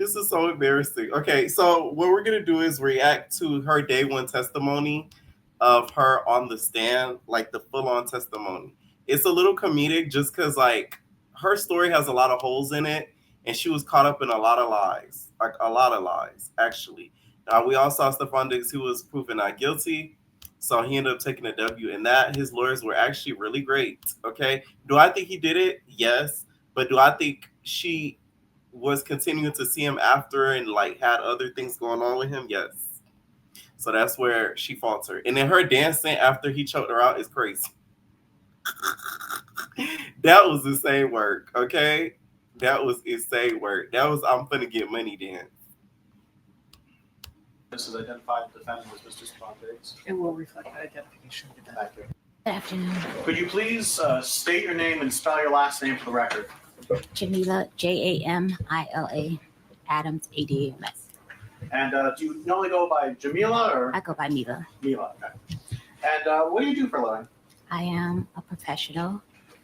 This is so embarrassing. Okay, so what we're gonna do is react to her day one testimony of her on the stand, like the full on testimony. It's a little comedic just because like her story has a lot of holes in it, and she was caught up in a lot of lies, like a lot of lies actually. We all saw Steffon Diggs, who was proven not guilty, so he ended up taking a W. And that his lawyers were actually really great. Okay, do I think he did it? Yes, but do I think she was continuing to see him after and like had other things going on with him? Yes. So that's where she faltered. And then her dancing after he choked her out is crazy. That was insane work, okay? That was insane work. That was I'm finna get money dance. This is identified the defendant as Mr. Steffon Diggs. It will reflect that identification. Thank you. Good afternoon. Could you please state your name and spell your last name for the record? Jamila, Jamila, Adams, ADAMS. And do you normally go by Jamila or I go by Mila. Mila? Okay. And what do you do for a living? I am a professional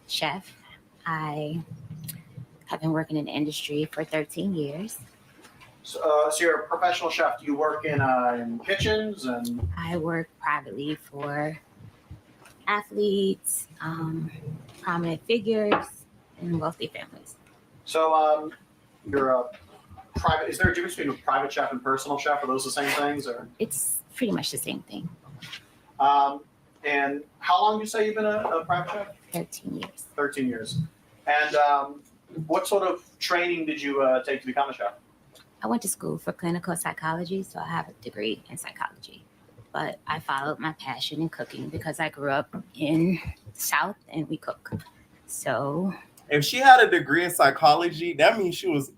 chef. I have been working in the industry for 13 years. So you're a professional chef. Do you work in kitchens and? I work privately for athletes, prominent figures, and wealthy families. So you're a private. Is there a difference between a private chef and personal chef? Are those the same things, or? It's pretty much the same thing. And how long do you say you've been a private chef? 13 years. 13 years. And what sort of training did you take to become a chef? I went to school for clinical psychology, so I have a degree in psychology. But I followed my passion in cooking because I grew up in the South and we cook. So If she had a degree in psychology, that means she was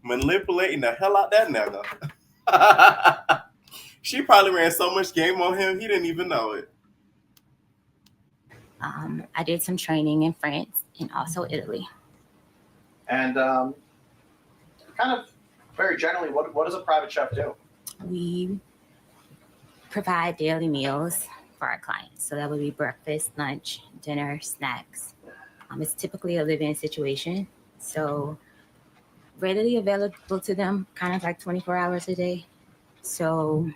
manipulating the hell out that nigga. She probably ran so much game on him, he didn't even know it. I did some training in France and also Italy. And kind of very generally, what does a private chef do? We provide daily meals for our clients. So that would be breakfast, lunch, dinner, snacks. It's typically a live-in situation. So readily available to them, kind of like 24 hours a day. So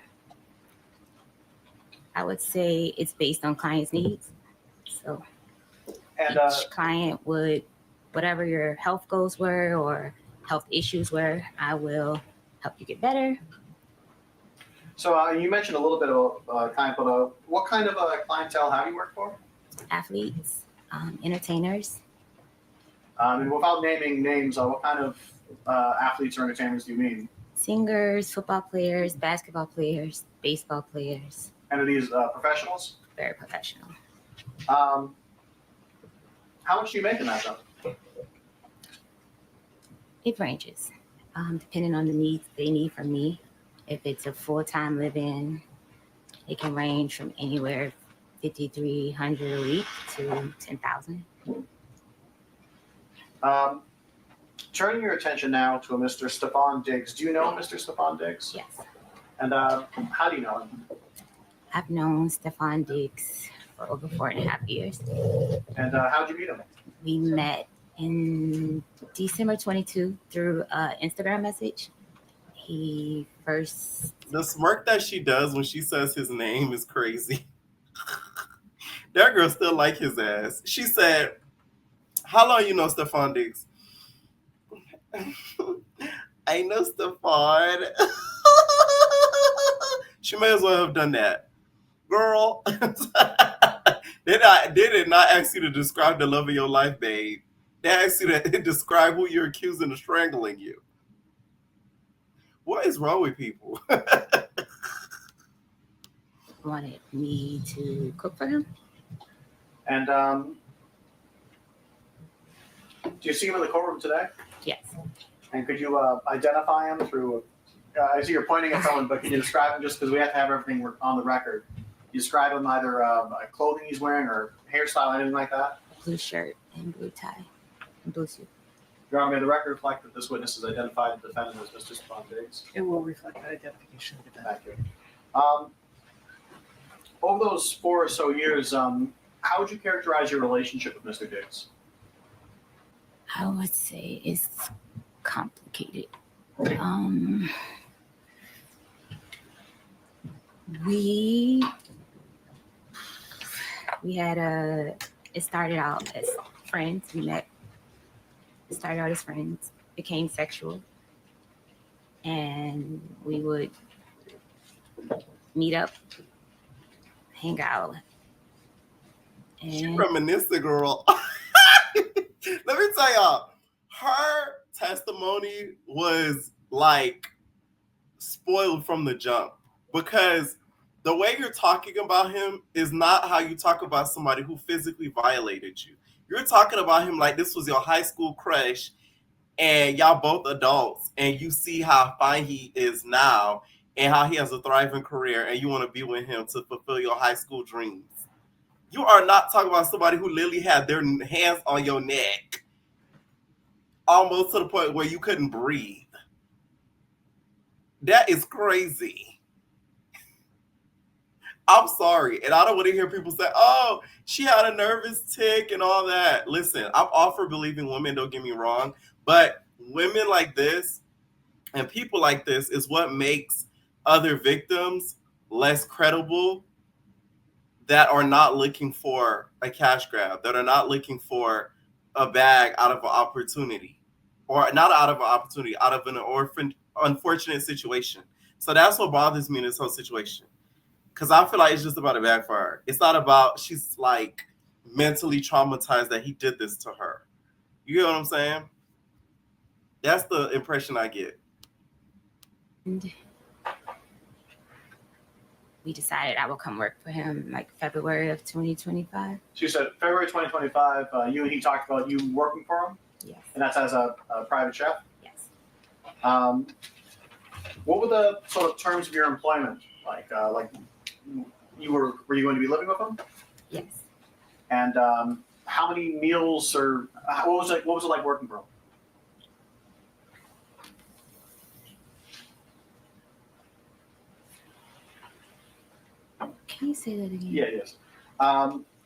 I would say it's based on clients' needs. So And each client would, whatever your health goals were or health issues were, I will help you get better. so you mentioned a little bit of what kind of clientele have you worked for? Athletes, entertainers, And without naming names, what kind of athletes or entertainers do you mean? singers, football players, basketball players, baseball players, And are these professionals? very professional. How much do you make in that though? It ranges, depending on the needs they need from me. If it's a full-time live-in, it can range from anywhere 5,300 a week to 10,000. Turning your attention now to a Mr. Steffon Diggs. Do you know Mr. Steffon Diggs? Yes, And how do you know him? I've known Steffon Diggs for over 4.5 years. And how did you meet him? We met in December 22 through Instagram message. He first, The smirk that she does when she says his name is crazy. That girl still like his ass. She said, how long you know Steffon Diggs? I know Steffon. She may as well have done that. Girl, they did not ask you to describe the love of your life, babe. They asked you to describe who you're accusing of strangling you. What is wrong with people? wanted me to cook for him. And do you see him in the courtroom today? Yes. And could you identify him through? I see you're pointing at someone, but can you describe him just because we have to have everything on the record? You describe him either clothing he's wearing or hairstyle, anything like that? Blue shirt and blue tie and blue suit. Your Honor, may the record reflect that this witness has identified the defendant as Mr. Steffon Diggs? It will reflect that identification. Thank you. Over those 4 or so years, how would you characterize your relationship with Mr. Diggs? I would say it's complicated. We had it started out as friends. We met. It started out as friends, became sexual, and we would meet up, hang out, She and reminiscing, girl. Let me tell y'all, her testimony was like spoiled from the jump because the way you're talking about him is not how you talk about somebody who physically violated you. You're talking about him like this was your high school crush and y'all both adults and you see how fine he is now and how he has a thriving career and you want to be with him to fulfill your high school dreams. You are not talking about somebody who literally had their hands on your neck almost to the point where you couldn't breathe. That is crazy. I'm sorry. And I don't want to hear people say, oh, she had a nervous tick and all that. Listen, I'm all for believing women, don't get me wrong. But women like this and people like this is what makes other victims less credible that are not looking for a cash grab, that are not looking for a bag out of an opportunity, or not out of an opportunity, out of an unfortunate situation. So that's what bothers me in this whole situation. Because I feel like it's just about a backfire. It's not about she's like mentally traumatized that he did this to her. You know what I'm saying? That's the impression I get. we decided I would come work for him like February of 2025. So you said February 2025, you and he talked about you working for him, Yes. and that's as a private chef. Yes. What were the sort of terms of your employment? Like were you going to be living with him? Yes. And how many meals or what was it like working for him? Can you say that again? Yeah, yes.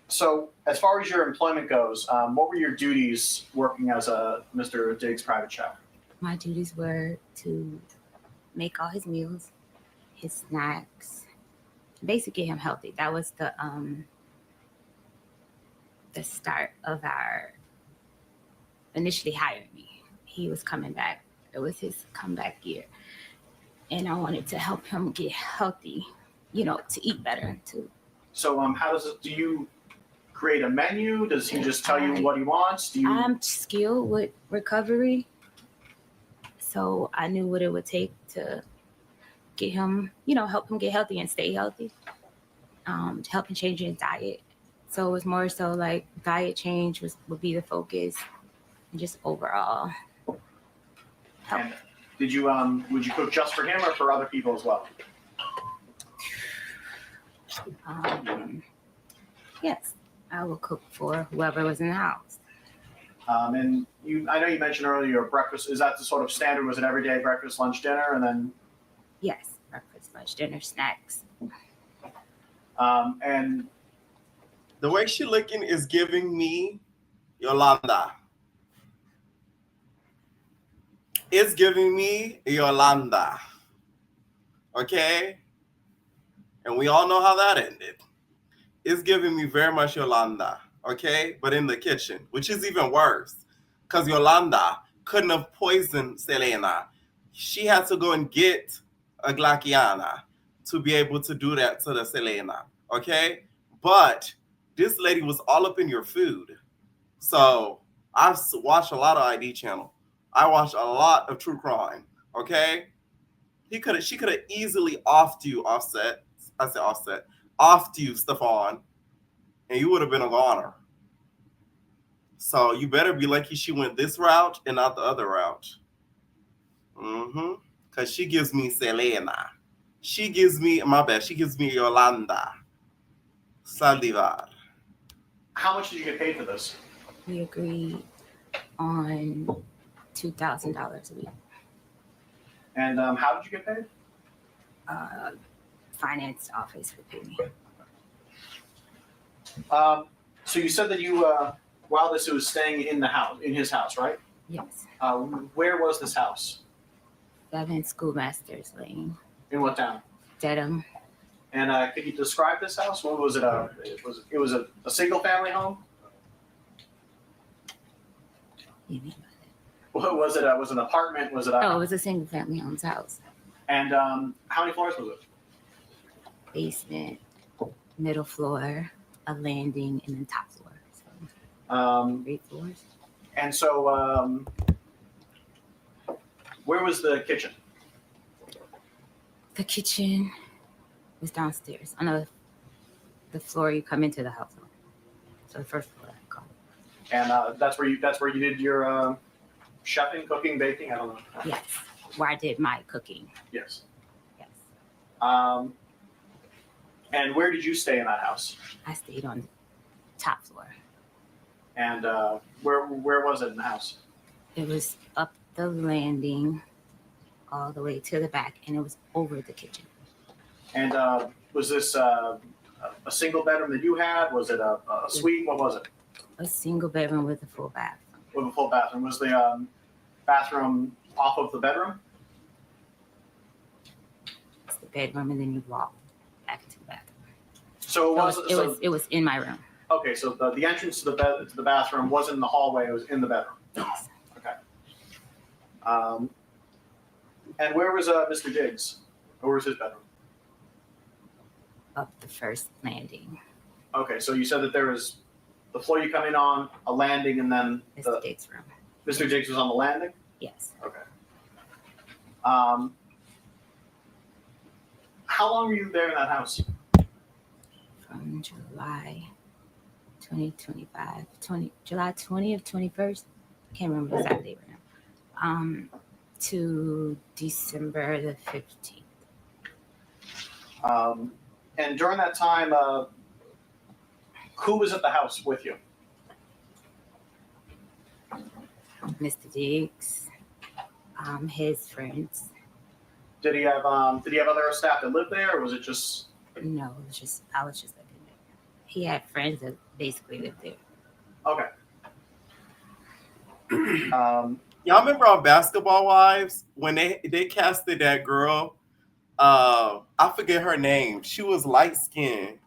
So as far as your employment goes, what were your duties working as a Mr. Digg's private chef? My duties were to make all his meals, his snacks, basically get him healthy. That was the start of our initially hiring me. He was coming back. It was his comeback year. And I wanted to help him get healthy, to eat better too. So how does it, do you create a menu? Does he just tell you what he wants? Do you I'm skilled with recovery. So I knew what it would take to get him, help him get healthy and stay healthy, to help him change his diet. So it was more so like diet change would be the focus and just overall help. And did you would you cook just for him or for other people as well? Yes, I will cook for whoever was in the house. And I know you mentioned earlier your breakfast. Is that the sort of standard? Was it every day breakfast, lunch, dinner, and then? Yes, breakfast, lunch, dinner, snacks. And The way she looking is giving me Yolanda. It's giving me Yolanda. Okay? And we all know how that ended. It's giving me very much Yolanda. Okay? But in the kitchen, which is even worse. Because Yolanda couldn't have poisoned Selena. She had to go and get a Glaciana to be able to do that to the Selena. Okay? But this lady was all up in your food. So I've watched a lot of ID channel. I watched a lot of true crime. Okay? She could have easily offed you, Offset. I said Offset. Offed you, Steffon. And you would have been a goner. So you better be lucky she went this route and not the other route. Because she gives me Selena. She gives me Yolanda. Saldivar. how much did you get paid for this? We agreed on $2,000 a week. And how did you get paid? Finance office would pay me. So you said that you while this was staying in his house, right? Yes. Where was this house? 7 Schoolmasters Lane, In what town? Dedham. And could you describe this house? What was it? It was a single family home. You mean? What was it? Was it an apartment? Was it? Oh, it was a single family home's house. And how many floors was it? Basement, middle floor, a landing, and then top floor. So Um, 3 floors. and so, where was the kitchen? The kitchen was downstairs on the floor you come into the house on. So the first floor I call it. And that's where you did your chefing, cooking, baking. I don't know. Yes, where I did my cooking. Yes. Yes, And where did you stay in that house? I stayed on the top floor. And where was it in the house? It was up the landing all the way to the back, and it was over the kitchen. And was this a single bedroom that you had? Was it a suite? What was it? A single bedroom with a full bathroom. With a full bathroom. Was the bathroom off of the bedroom? It's the bedroom, and then you walk back to the bathroom. So It was in my room. Okay, so the entrance to the bathroom wasn't in the hallway; it was in the bedroom. Yes. Okay. And where was Mr. Diggs? Where was his bedroom? Up the first landing. Okay, so you said that there was the floor you come in on, a landing, and then Mr. Dick's room. Mr. Diggs was on the landing. Yes. Okay. How long were you there in that house? From July 2025, July 20th, 21st, I can't remember the exact date right now, to December the 15th. And during that time, who was at the house with you? Mr. Diggs, his friends. Did he have other staff that lived there, or was it just? No, I was just living there. He had friends that basically lived there. Okay. Y'all remember on Basketball Wives when they casted that girl? I forget her name. She was light skinned.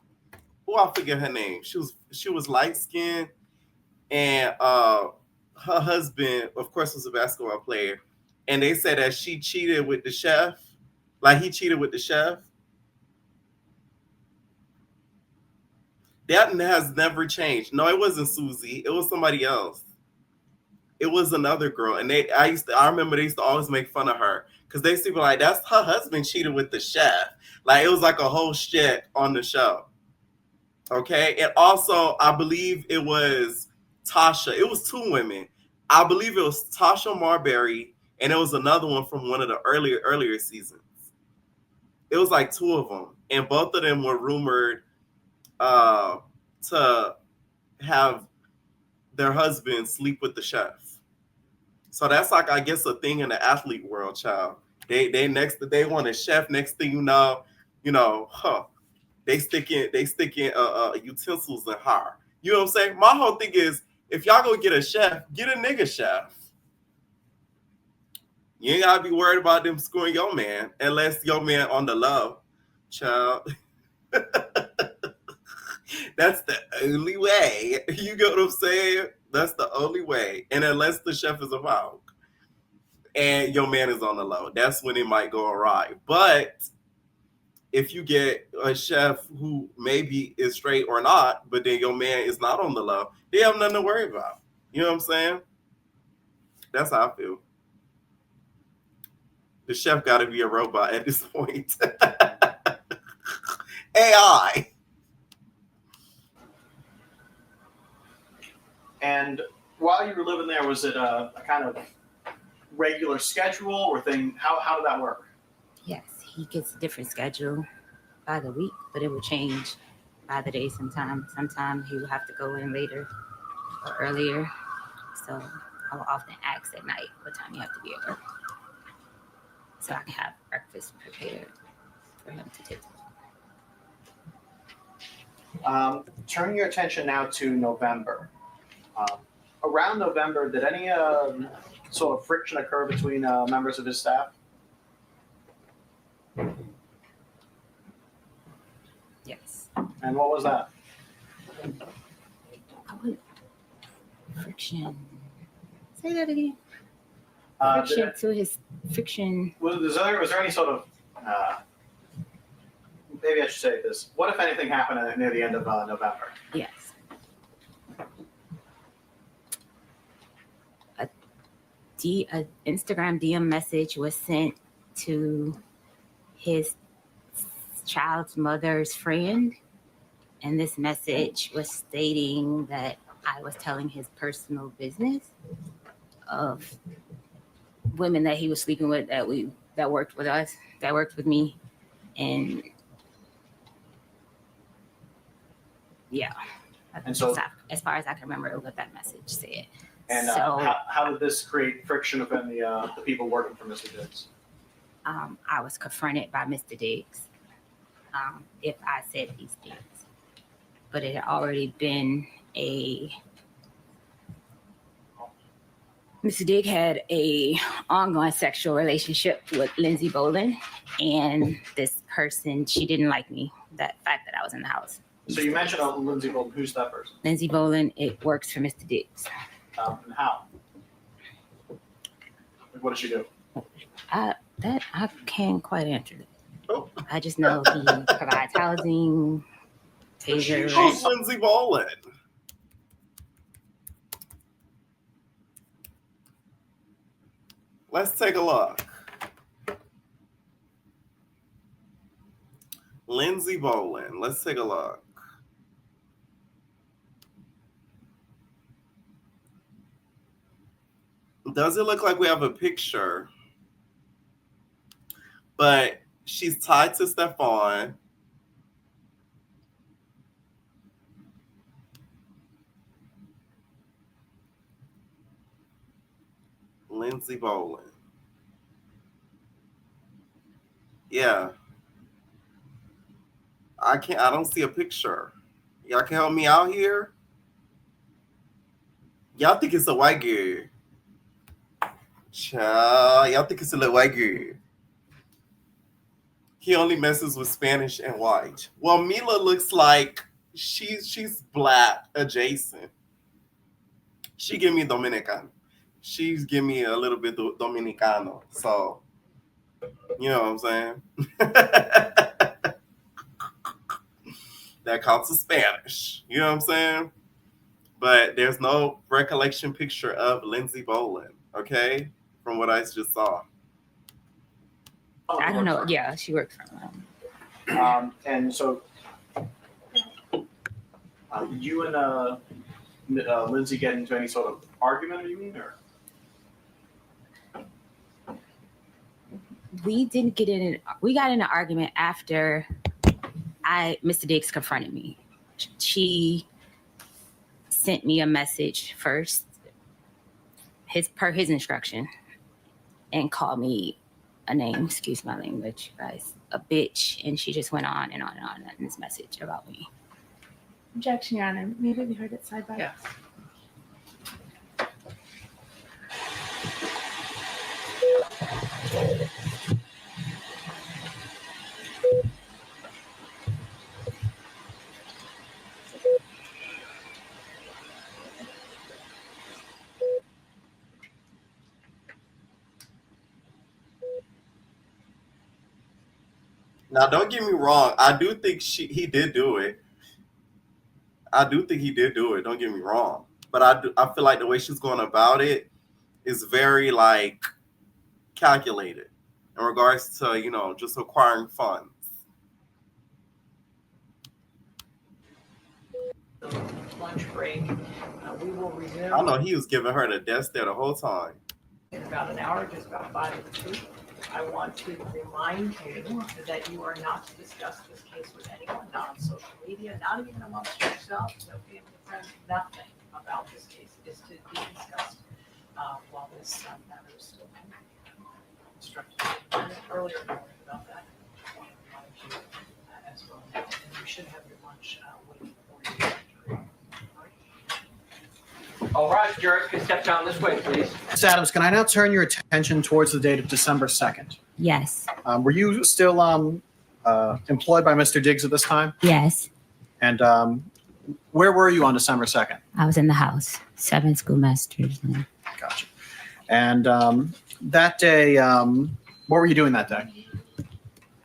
I forget her name. She was light skinned, and her husband, of course, was a basketball player. And they said that she cheated with the chef, like he cheated with the chef. That has never changed. No, it wasn't Susie. It was somebody else. It was another girl, and I remember they used to always make fun of her because they used to be like, "That's her husband cheated with the chef." Like it was like a whole shit on the show. Okay, and also I believe it was Tasha. It was 2 women. I believe it was Tasha Marbury, and it was another one from one of the earlier seasons. It was like 2 of them, and both of them were rumored to have their husband sleep with the chef. So that's like, I guess, a thing in the athlete world, child. They want a chef. Next thing you know, they stick in utensils in her. You know what I'm saying? My whole thing is, if y'all go get a chef, get a nigga chef. You ain't gotta be worried about them screwing your man, unless your man on the low, child. That's the only way. You get what I'm saying? That's the only way. And unless the chef is a monk and your man is on the low, that's when it might go awry. But if you get a chef who maybe is straight or not, but then your man is not on the low, they have nothing to worry about. You know what I'm saying? That's how I feel. The chef got to be a robot at this point. AI. And while you were living there, was it a kind of regular schedule or thing? How did that work? Yes, he gets a different schedule by the week, but it will change by the day sometimes. Sometimes he will have to go in later or earlier. So I will often ask at night what time you have to be at work, so I can have breakfast prepared for him to take. Turning your attention now to November. Around November, did any sort of friction occur between members of his staff? And what was that? Friction. Say that again. Uh, Friction to his friction. was there any sort of maybe I should say this. What, if anything, happened near the end of November? Yes. A Instagram DM message was sent to his child's mother's friend, and this message was stating that I was telling his personal business of women that he was sleeping with that worked with us, that worked with me, and yeah. And so, as far as I can remember, what that message said. and So, how did this create friction within the people working for Mr. Diggs? I was confronted by Mr. Diggs if I said these things. But it had already been Mr. Digg had a ongoing sexual relationship with Lindsay Boland, and this person, she didn't like me, that fact that I was in the house. So you mentioned Lindsay Bolton. Who's that person? Lindsay Boland, it works for Mr. Diggs. And how? What does she do? I can't quite answer that. Oh. I just know he provides housing, taser. Who's Lindsay Boland? Let's take a look. Lindsay Boland. Let's take a look. Does it look like we have a picture? But she's tied to Steffon. Lindsay Boland. Yeah. I don't see a picture. Y'all can help me out here? Y'all think it's a white girl. Child, y'all think it's a little white girl. He only messes with Spanish and white. Well, Mila looks like she's black adjacent. She give me Dominican. She's give me a little bit Dominicano. So, you know what I'm saying? That counts as Spanish. You know what I'm saying? But there's no recollection picture of Lindsay Boland, okay? From what I just saw. I don't know. Yeah, she works for him. And so you and Lindsay get into any sort of argument, you mean, or? We didn't get in. We got in an argument after Mr. Diggs confronted me. She sent me a message first, per his instruction, and called me a name. Excuse my language, guys. A bitch, and she just went on and on and on in this message about me. Objection, Your Honor. Maybe we heard it side by. Yes. Now, don't get me wrong. I do think he did do it. I do think he did do it. Don't get me wrong. But I feel like the way she's going about it is very, like, calculated in regards to, you know, just acquiring funds. Lunch break. We will resume I know he was giving her the death stare the whole time. in about an hour, just about 5:02. I want to remind you that you are not to discuss this case with anyone, not on social media, not even amongst yourself, no family, friends, nothing about this case is to be discussed while this matter is still pending. Instructed earlier about that. I want to remind you as well. And you should have your lunch waiting for you. All right, Jared, can step down this way, please. Ms. Adams, can I now turn your attention towards the date of December 2nd? Yes. Were you still employed by Mr. Diggs at this time? Yes. And where were you on December 2nd? I was in the house, 7 schoolmasters. Lane. Gotcha. And that day, what were you doing that day?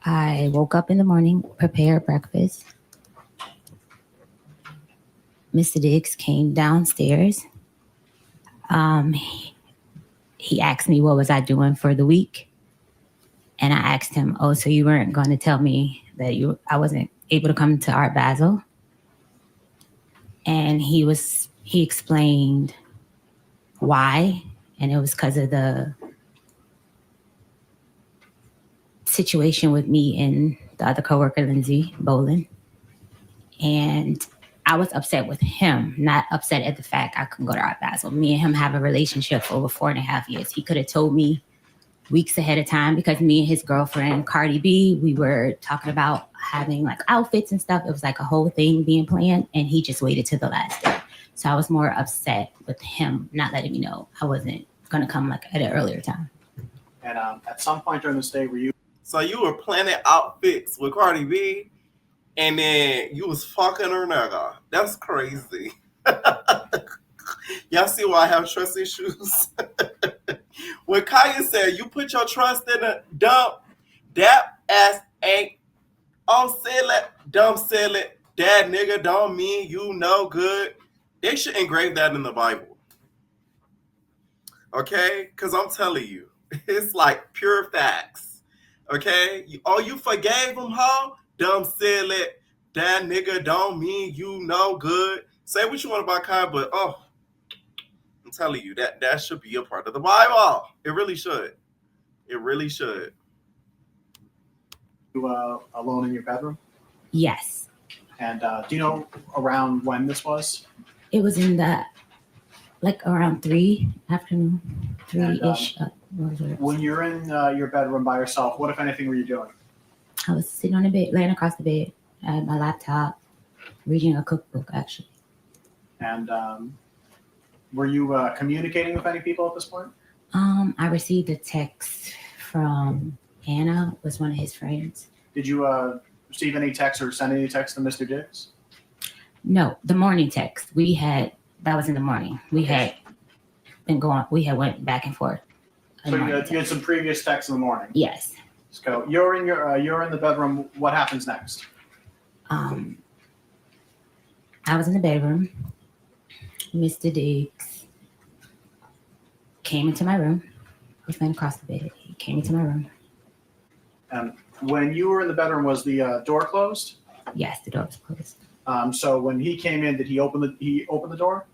I woke up in the morning, prepared breakfast. Mr. Diggs came downstairs. He asked me what was I doing for the week, and I asked him, "Oh, so you weren't going to tell me that I wasn't able to come to Art Basel?" And he explained why, and it was because of the situation with me and the other coworker, Lindsay Bolin. And I was upset with him, not upset at the fact I couldn't go to Art Basel. Me and him have a relationship for over 4.5 years. He could have told me weeks ahead of time, because me and his girlfriend, Cardi B, we were talking about having like outfits and stuff. It was like a whole thing being planned, and he just waited till the last day. So I was more upset with him not letting me know I wasn't going to come like at an earlier time. And at some point during this day, were you? So you were planning outfits with Cardi B, and then you was fucking her nigga. That's crazy. Y'all see why I have trust issues? When Kaya said you put your trust in a dump, that ass ain't on silly, dumb silly, that nigga don't mean you no good. They should engrave that in the Bible. Okay? Because I'm telling you, it's like pure facts. Okay? You forgave him, huh? Dumb silly, that nigga don't mean you no good. Say what you want about Kaya, but I'm telling you, that should be a part of the Bible. It really should. It really should. You alone in your bedroom? Yes. And do you know around when this was? It was in the, like around 3 afternoon, 3-ish. When you're in your bedroom by yourself, what, if anything, were you doing? I was sitting on the bed, laying across the bed. I had my laptop, reading a cookbook, actually. And were you communicating with any people at this point? I received a text from Anna, was one of his friends. Did you receive any text or send any text to Mr. Diggs? No, the morning text that was in the morning. We had went back and forth. So you had some previous texts in the morning. Yes. Let's go. You're in the bedroom. What happens next? I was in the bedroom. Mr. Diggs came into my room. I was laying across the bed. He came into my room. When you were in the bedroom, was the door closed? Yes, the door was closed. So when he came in, did he open the door?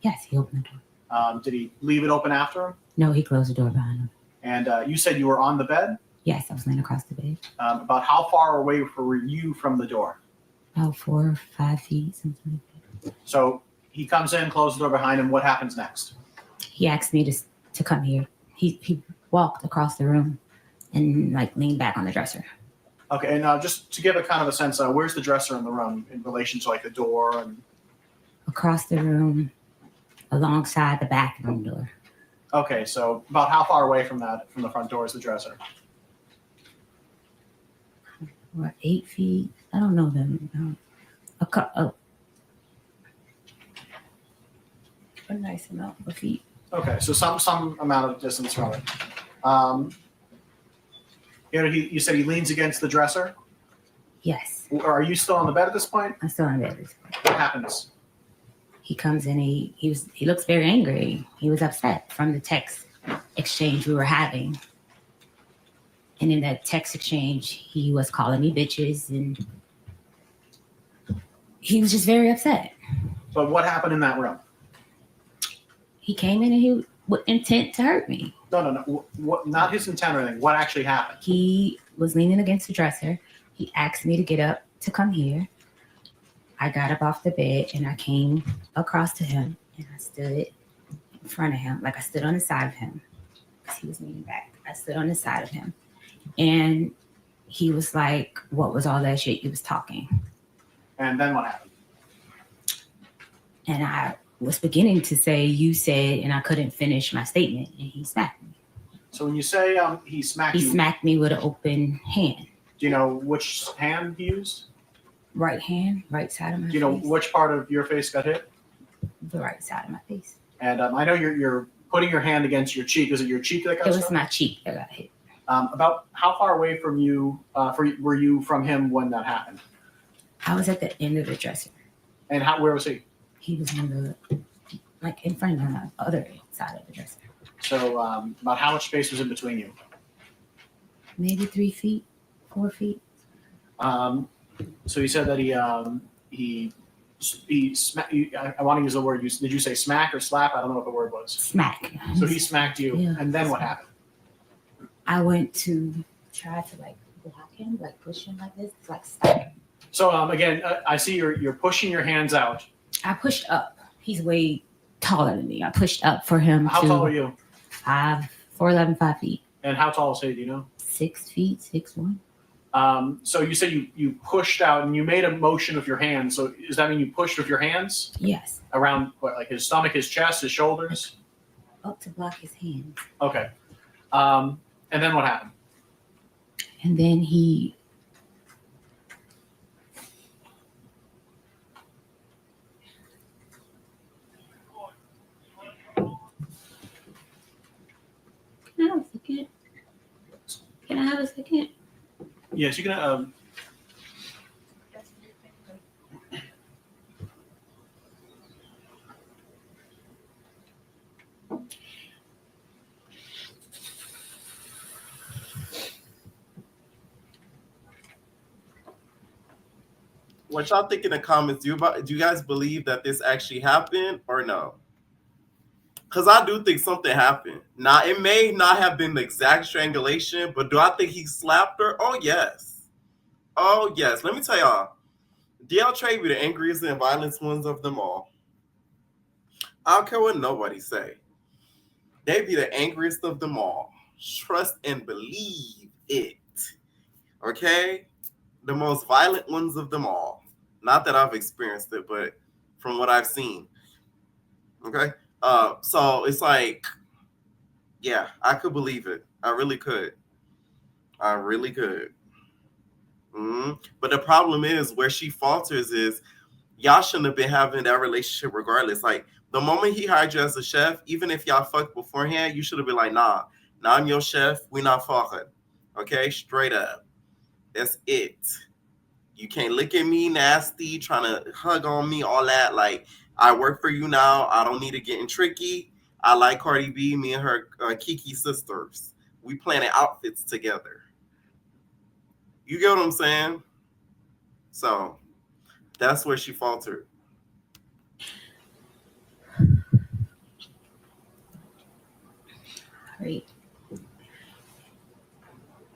Yes, he opened the door. Did he leave it open after him? No, he closed the door behind him. And you said you were on the bed? Yes, I was laying across the bed. About how far away were you from the door? About 4 or 5 feet, something like that. So he comes in, closes the door behind him. What happens next? He asked me to come here. He walked across the room and like leaned back on the dresser. Okay, and just to give a kind of a sense, where's the dresser in the room in relation to like the door? And across the room, alongside the bathroom door. Okay, so about how far away from the front door is the dresser? What, 8 feet? I don't know them. A nice amount of feet. Okay, so some amount of distance from it. You said he leans against the dresser? Yes. Are you still on the bed at this point? I'm still on bed. What happens? He comes in. He looks very angry. He was upset from the text exchange we were having. And in that text exchange, he was calling me bitches, and he was just very upset. But what happened in that room? He came in and he with intent to hurt me. No. What? Not his intent or anything. What actually happened? He was leaning against the dresser. He asked me to get up to come here. I got up off the bed and I came across to him and I stood in front of him, like I stood on the side of him because he was leaning back. I stood on the side of him and he was like, "What was all that shit you was talking?" And then what happened? And I was beginning to say, "You said," and I couldn't finish my statement, and he smacked me. So when you say he smacked you, He smacked me with an open hand. do you know which hand he used? Right hand, right side of my Do you know face. which part of your face got hit? The right side of my face. And I know you're putting your hand against your cheek. Is it your cheek that got It was struck? my cheek that got hit. About how far away from you were you from him when that happened? I was at the end of the dresser. And where was he? He was on the, like in front of the other side of the dresser. So about how much space was in between you? Maybe 3 feet, 4 feet. So you said that he smacked you. I want to use the word. Did you say smack or slap? I don't know what the word was. Smack. So he smacked you, Yeah. and then what happened? I went to try to like block him, like push him like this, like stop him. So again, I see you're pushing your hands out. I pushed up. He's way taller than me. I pushed up for him. How tall are you? 4'11", 5 feet. And how tall is he? Do you know? 6 feet, 6'1". So you said you pushed out and you made a motion with your hands. So does that mean you pushed with your hands Yes, around what, like his stomach, his chest, his shoulders? up to block his hands. Okay. And then what happened? And then he Can I have a second? Can I have a second? Yes, you can. What y'all think in the comments? Do you guys believe that this actually happened or no? Because I do think something happened. Now, it may not have been the exact strangulation, but do I think he slapped her? Oh, yes. Oh, yes. Let me tell y'all. DL Trey be the angriest and violent ones of them all. I don't care what nobody say. They be the angriest of them all. Trust and believe it. Okay? The most violent ones of them all. Not that I've experienced it, but from what I've seen. Okay? So it's like, yeah, I could believe it. I really could. I really could. But the problem is where she falters is y'all shouldn't have been having that relationship regardless. Like the moment he hired you as a chef, even if y'all fucked beforehand, you should have been like, nah, I'm your chef. We not fucking. Okay? Straight up. That's it. You can't look at me nasty, trying to hug on me, all that. Like, I work for you now. I don't need to get in tricky. I like Cardi B, me and her Kiki sisters. We planning outfits together. You get what I'm saying? So, that's where she faltered. Right.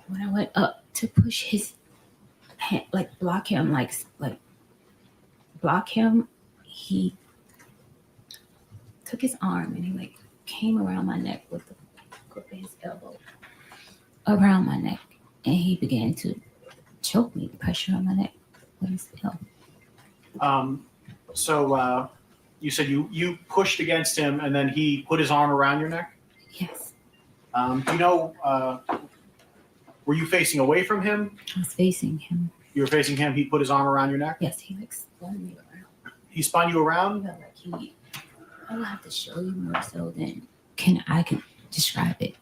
When I went up to push his hand, like block him, like block him, he took his arm and he like came around my neck with the grip of his elbow around my neck, and he began to choke me, pressure on my neck with his elbow. So you said you pushed against him and then he put his arm around your neck? Yes, Do you know, were you facing away from him? I was facing him. You were facing him. He put his arm around your neck? Yes, he like spun me around. He spun you around? Like I will have to show you more so than I can describe it.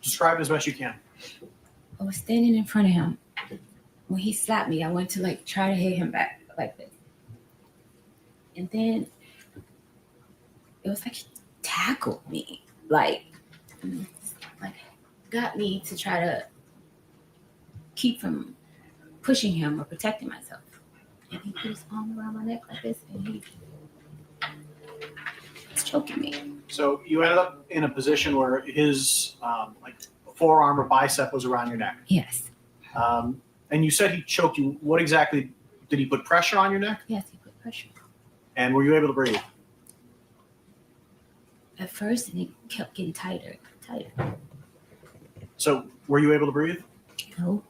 Describe it as best you can. I was standing in front of him. When he slapped me, I went to like try to hit him back like this. And then it was like he tackled me. Like got me to try to keep from pushing him or protecting myself. And he put his arm around my neck like this and he was choking me. So you ended up in a position where his like forearm or bicep was around your neck. Yes. And you said he choked you. What exactly did he put pressure on your neck? Yes, he put pressure. And were you able to breathe? At first, and it kept getting tighter. So were you able to breathe? No.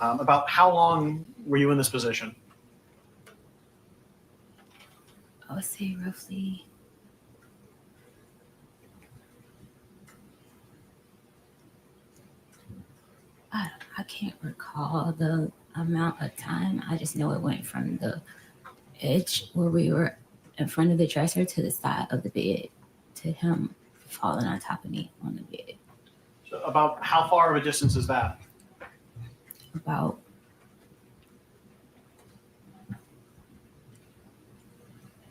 About how long were you in this position? I would say roughly I can't recall the amount of time. I just know it went from the edge where we were in front of the dresser to the side of the bed to him falling on top of me on the bed. So about how far of a distance is that? About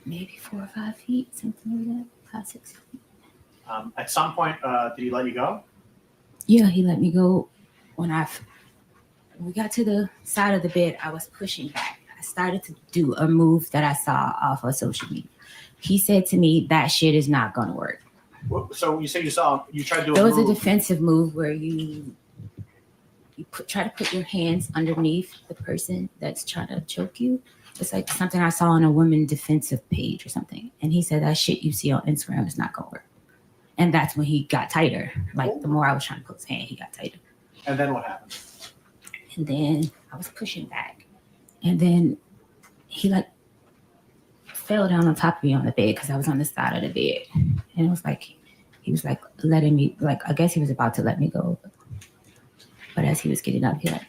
maybe 4 or 5 feet, something like that, 5, 6 feet. At some point, did he let you go? Yeah, he let me go. When we got to the side of the bed, I was pushing back. I started to do a move that I saw off of social media. He said to me, that shit is not going to work. So you say you tried to do There a was a move. defensive move where you try to put your hands underneath the person that's trying to choke you. It's like something I saw on a women defensive page or something. And he said that shit you see on Instagram is not going to work. And that's when he got tighter. Like the more I was trying to put his hand, he got tighter. And then what happened? And then I was pushing back. And then he like fell down on top of me on the bed because I was on the side of the bed. And it was like, he was like letting me, like, I guess he was about to let me go. But as he was getting up, he like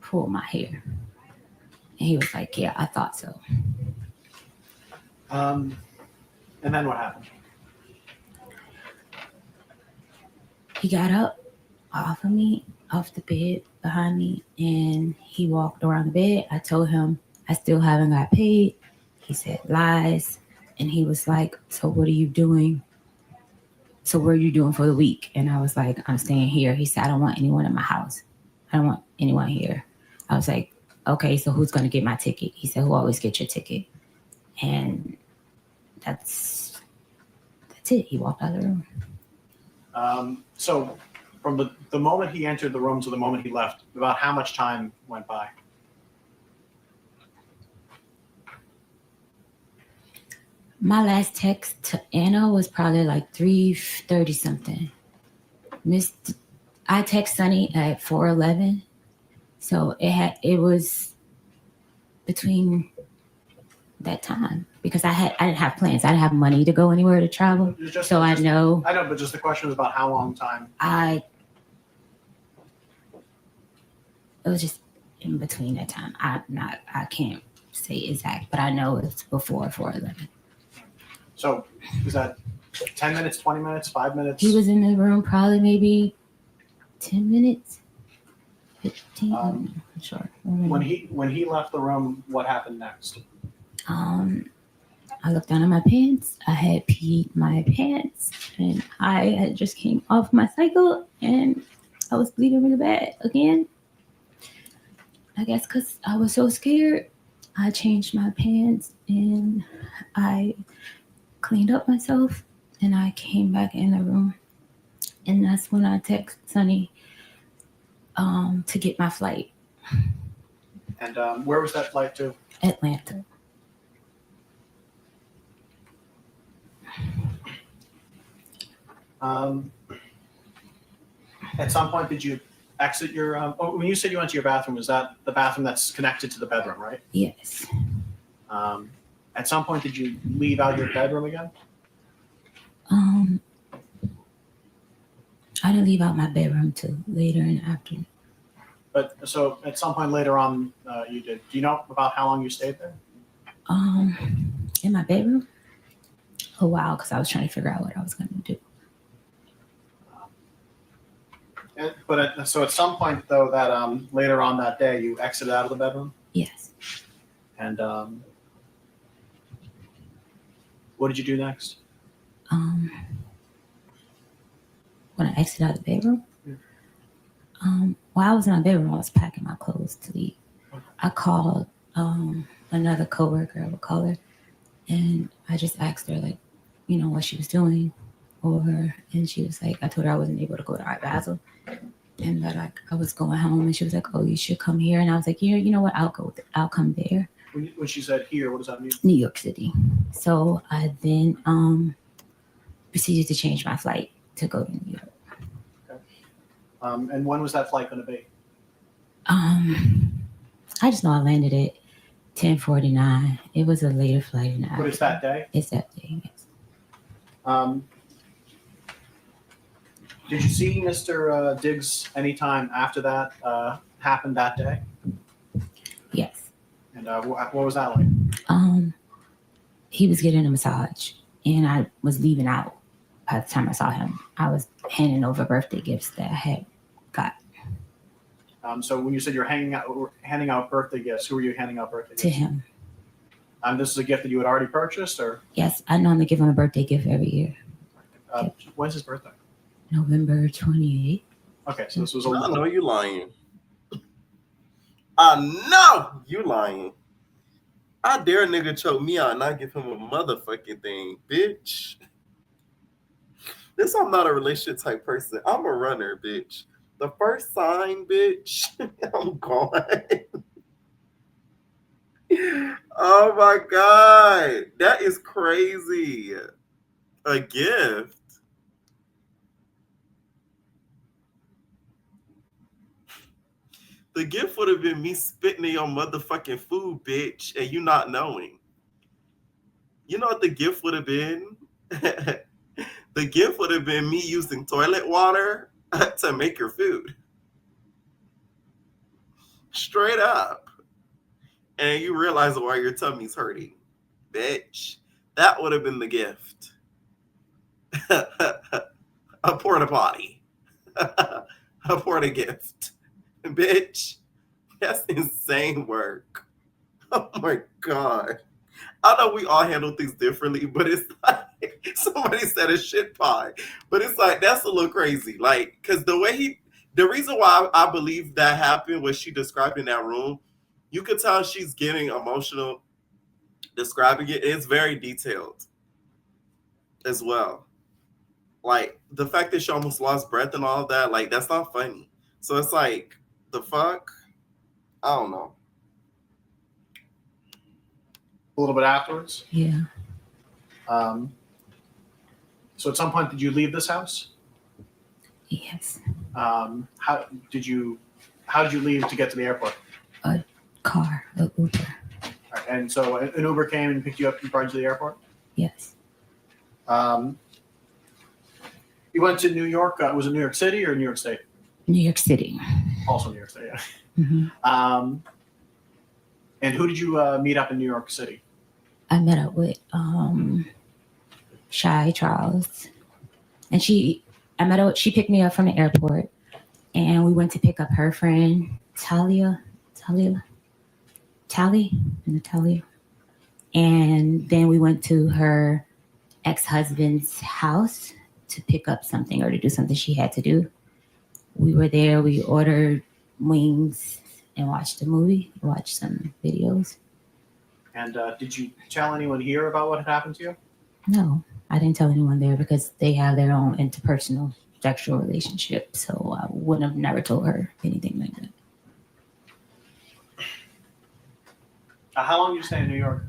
pulled my hair. And he was like, yeah, I thought so. And then what happened? He got up off of me, off the bed behind me, and he walked around the bed. I told him I still haven't got paid. He said lies. And he was like, so what are you doing? So what are you doing for the week? And I was like, I'm staying here. He said, I don't want anyone in my house. I don't want anyone here. I was like, okay, so who's going to get my ticket? He said, who always gets your ticket? And that's it. He walked out of the room. So from the moment he entered the room to the moment he left, about how much time went by? My last text to Anna was probably like 3:30 something. I text Sunny at 4:11, so it was between that time because I didn't have plans. I didn't have money to go anywhere to travel, I know. I know, but just the question was about how long time. It was just in between that time. I can't say exact, but I know it's before 4:11. So was that 10 minutes, 20 minutes, 5 minutes? He was in the room probably maybe 10 minutes, 15. I'm not sure. When he left the room, what happened next? I looked down at my pants. I had peed my pants, and I had just came off my cycle, and I was bleeding really bad again. I guess because I was so scared, I changed my pants and I cleaned up myself, and I came back in the room, and that's when I text Sunny to get my flight. And where was that flight to? Atlanta. At some point, did you exit your? When you said you went to your bathroom, was that the bathroom that's connected to the bedroom, right? Yes. At some point, did you leave out your bedroom again? I didn't leave out my bedroom till later in the afternoon. But so at some point later on, you did. Do you know about how long you stayed there? In my bedroom? A while, because I was trying to figure out what I was going to do. So at some point though, that later on that day, you exited out of the bedroom. Yes. And what did you do next? When I exited out of the bedroom, Yeah. While I was in my bedroom, I was packing my clothes to leave. Okay. I called another coworker, I would call her, and I just asked her, like, what she was doing, and she was like, I told her I wasn't able to go to Art Basel, and that I was going home, and she was like, oh, you should come here, and I was like, you know what, I'll come there. When she said here, what does that mean? New York City. So I then proceeded to change my flight to go to New York. And when was that flight going to be? I just know I landed at 10:49. It was a later flight in the What is that day? It's that day, yes. Did you see Mr. Diggs anytime after that happened that day? Yes. And what was that like? He was getting a massage, and I was leaving out. By the time I saw him, I was handing over birthday gifts that I had got So when you said you're handing out birthday gifts, who were you handing out birthday gifts to him. This is a gift that you had already purchased, or Yes, I normally give him a birthday gift every year. when's his birthday? November 28th. Okay, so this was a I little. know you lying. I know you lying. I dare a nigga choke me out and I give him a motherfucking thing, bitch. This I'm not a relationship type person. I'm a runner, bitch. The first sign, bitch, I'm gone. Oh my god, that is crazy. A gift. The gift would have been me spitting in your motherfucking food, bitch, and you not knowing. You know what the gift would have been? The gift would have been me using toilet water to make your food. Straight up. And you realize why your tummy's hurting. Bitch. That would have been the gift. A porta potty. A porta gift. Bitch. That's insane work. Oh my god. I know we all handle things differently, but it's like somebody said a shit pie. But it's like that's a little crazy. Like, because the reason why I believe that happened, what she described in that room, you could tell she's getting emotional describing it. It's very detailed as well. Like the fact that she almost lost breath and all of that, like that's not funny. So it's like the fuck? I don't know. A little bit afterwards. Yeah. So at some point, did you leave this house? Yes. How did you leave to get to the airport? Car, a Uber. All right, and so an Uber came and picked you up and brought you to the airport. Yes. You went to New York. Was it New York City or New York State? New York City. Also New York State, yeah. Mm-hmm. And who did you meet up in New York City? I met up with Shy Charles, and she picked me up from the airport, and we went to pick up her friend Talia, and then we went to her ex-husband's house to pick up something or to do something she had to do. We were there. We ordered wings and watched a movie, watched some videos. And did you tell anyone here about what had happened to you? No, I didn't tell anyone there because they have their own interpersonal sexual relationship. So I wouldn't have never told her anything like that. How long did you stay in New York?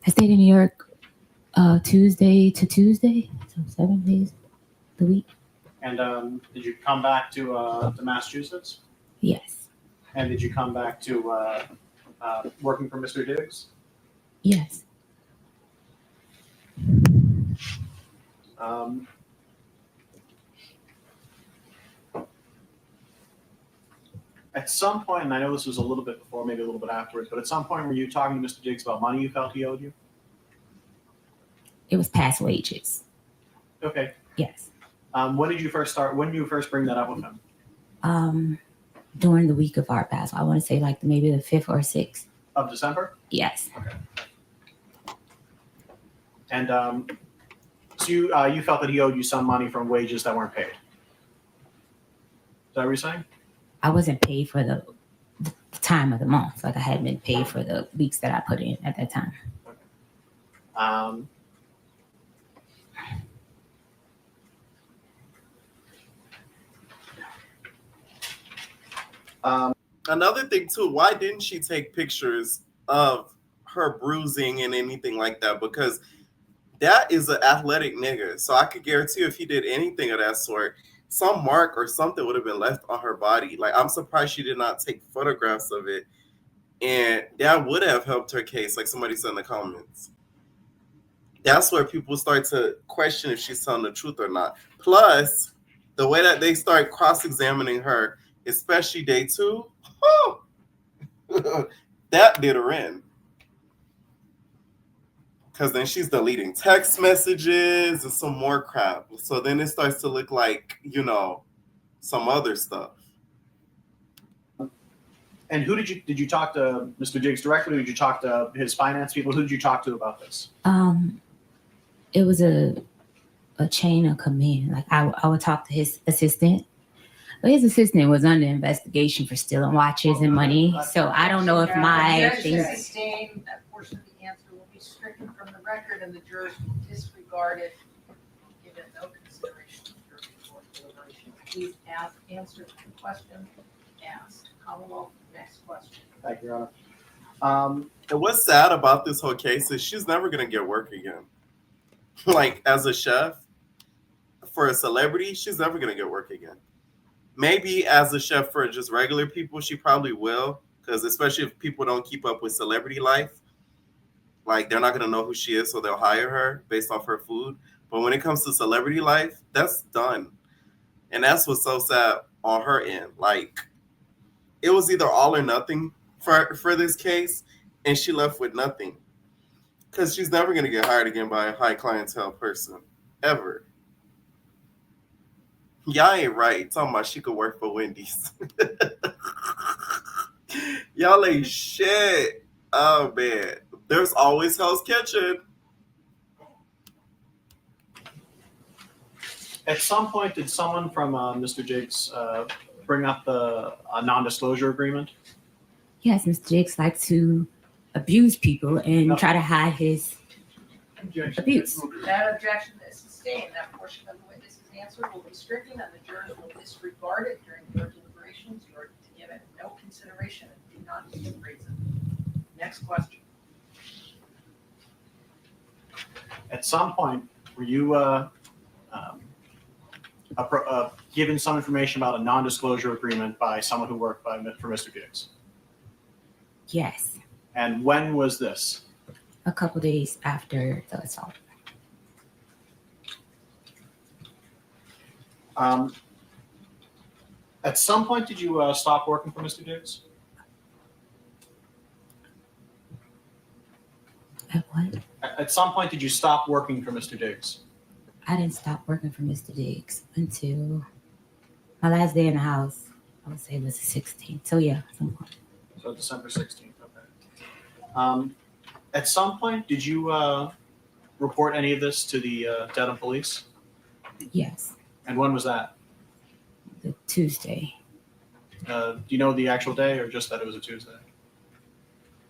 I stayed in New York Tuesday to Tuesday, so 7 days a week. And did you come back to Massachusetts? Yes. And did you come back to working for Mr. Diggs? Yes. At some point, and I know this was a little bit before, maybe a little bit afterwards, but at some point were you talking to Mr. Diggs about money you felt he owed you? It was past wages. Okay. Yes. When did you first start? When did you first bring that up with him? During the week of Art Basel. I want to say like maybe the 5th or 6th. Of December? Yes. Okay. And so you felt that he owed you some money from wages that weren't paid. Is that what you're saying? I wasn't paid for the time of the month. Like I hadn't been paid for the weeks that I put in at that time. Another thing too, why didn't she take pictures of her bruising and anything like that? Because that is an athletic nigga. So I could guarantee if he did anything of that sort, some mark or something would have been left on her body. Like I'm surprised she did not take photographs of it. And that would have helped her case, like somebody said in the comments. That's where people start to question if she's telling the truth or not. Plus, the way that they start cross-examining her, especially day 2, Oh, that did her in. Because then she's deleting text messages and some more crap. So then it starts to look like, some other stuff. And who did you talk to Mr. Diggs directly? Or did you talk to his finance people? Who did you talk to about this? It was a chain of command. Like I would talk to his assistant, but his assistant was under investigation for stealing watches and money. So I don't know if my Objection things. sustained. That portion of the answer will be stricken from the record, and the jurors will disregard it, given no consideration to jury report deliberation. Please answer the question asked. Commonwealth, next question. Thank you, Your Honor. And what's sad about this whole case is she's never going to get work again. Like, as a chef, for a celebrity, she's never going to get work again. Maybe as a chef for just regular people, she probably will. Because especially if people don't keep up with celebrity life, like, they're not going to know who she is, so they'll hire her based off her food. But when it comes to celebrity life, that's done. And that's what's so sad on her end. Like, it was either all or nothing for this case, and she left with nothing. Because she's never going to get hired again by a high clientele person. Ever. Y'all ain't right. Talking about she could work for Wendy's. Y'all ain't shit. Oh, man. There's always Hell's Kitchen. At some point, did someone from Mr. Diggs bring up a non-disclosure agreement? Yes, Mr. Diggs likes to abuse people and try to hide his abuse. That objection is sustained. That portion of the witness's answer will be stricken, and the jurors will disregard it during your deliberations. You are to give it no consideration and do not give reason. Next question. At some point, were you given some information about a non-disclosure agreement by someone who worked for Mr. Diggs? Yes, And when was this? a couple days after the assault. At some point, did you stop working for Mr. Diggs? At what? At some point, did you stop working for Mr. Diggs? I didn't stop working for Mr. Diggs until my last day in the house. I would say it was the 16th. So yeah, some point. So December 16th, okay. At some point, did you report any of this to the Dedham police? Yes, And when was that? the Tuesday. Do you know the actual day or just that it was a Tuesday?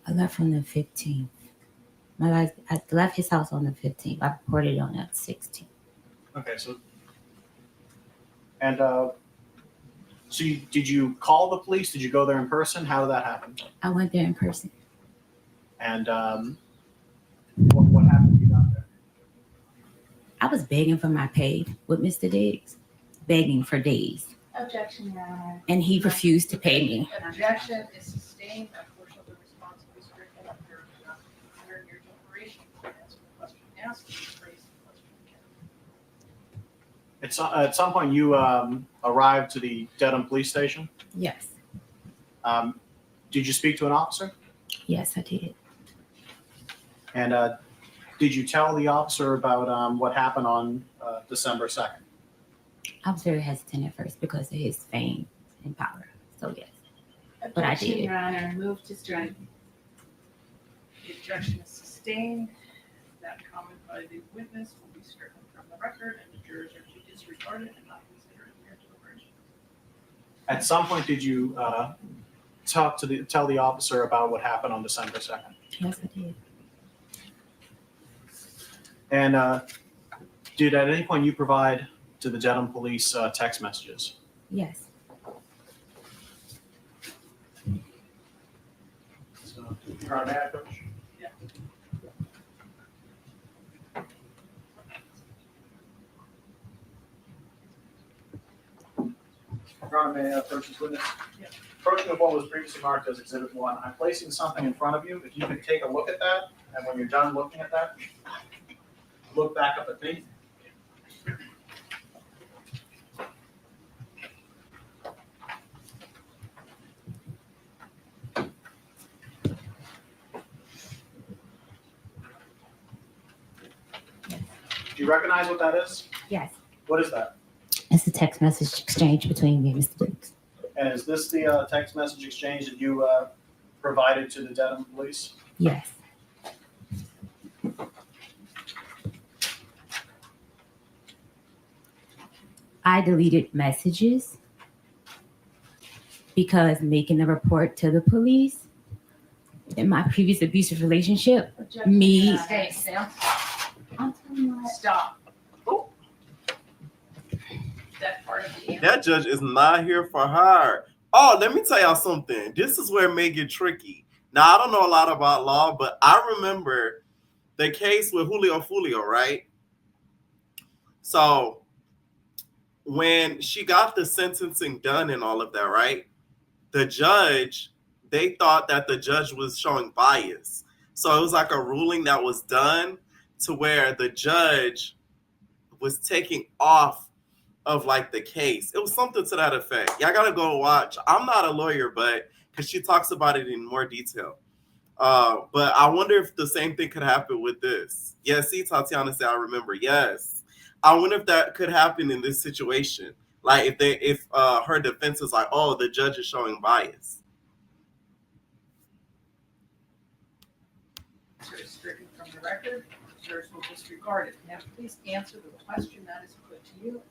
I left on the 15th. I left his house on the 15th. I reported on the 16th. Okay, so did you call the police? Did you go there in person? How did that happen? I went there in person. And what happened when you got there? I was begging for my pay with Mr. Diggs, begging for days, Objection, Your Honor. and he refused to pay me. An objection is sustained. That portion of the response will be stricken. The jurors do not consider your deliberation. Answer the question asked. Please raise the question again. At some point, you arrived to the Dedham police station. Yes, Did you speak to an officer? yes, I did. And did you tell the officer about what happened on December 2nd? I was very hesitant at first because of his fame and power. So yes, But I Objection, did. Your Honor. Move to strike. The objection is sustained. That comment by the witness will be stricken from the record, and the jurors are to disregard it and not consider it in their deliberation. At some point, did you tell the officer about what happened on December 2nd? yes, I did. And did at any point you provide to the Dedham police text messages? Yes, So, Your Honor, may I approach? Yeah. Your Honor, may I approach this witness? Yeah. Approaching of what was previously marked as Exhibit 1, I'm placing something in front of you. If you could take a look at that, and when you're done looking at that, look back up at me. you recognize what that is? Yes. What is that? It's a text message exchange between me and Mr. Diggs. And is this the text message exchange that you provided to the Dedham police? Yes. I deleted messages because making a report to the police in my previous abusive relationship, me. Stay, Sam. I'm telling you what. Stop. That part of the answer. That judge is not here for her. Oh, let me tell y'all something. This is where it may get tricky. Now, I don't know a lot about law, but I remember the case with Julio Fulio, right? So when she got the sentencing done and all of that, right? The judge, they thought that the judge was showing bias. So it was like a ruling that was done to where the judge was taking off of like the case. It was something to that effect. Y'all gotta go watch. I'm not a lawyer, but because she talks about it in more detail. But I wonder if the same thing could happen with this. Yes, see, Tatiana said, I remember. Yes. I wonder if that could happen in this situation. Like if her defense is like, oh, the judge is showing bias. Answer is stricken from the record. Jurors will disregard it. Now, please answer the question that is put to you.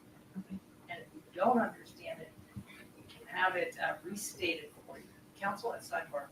And if you don't understand it, you can have it restated for you. Counsel at sidebar.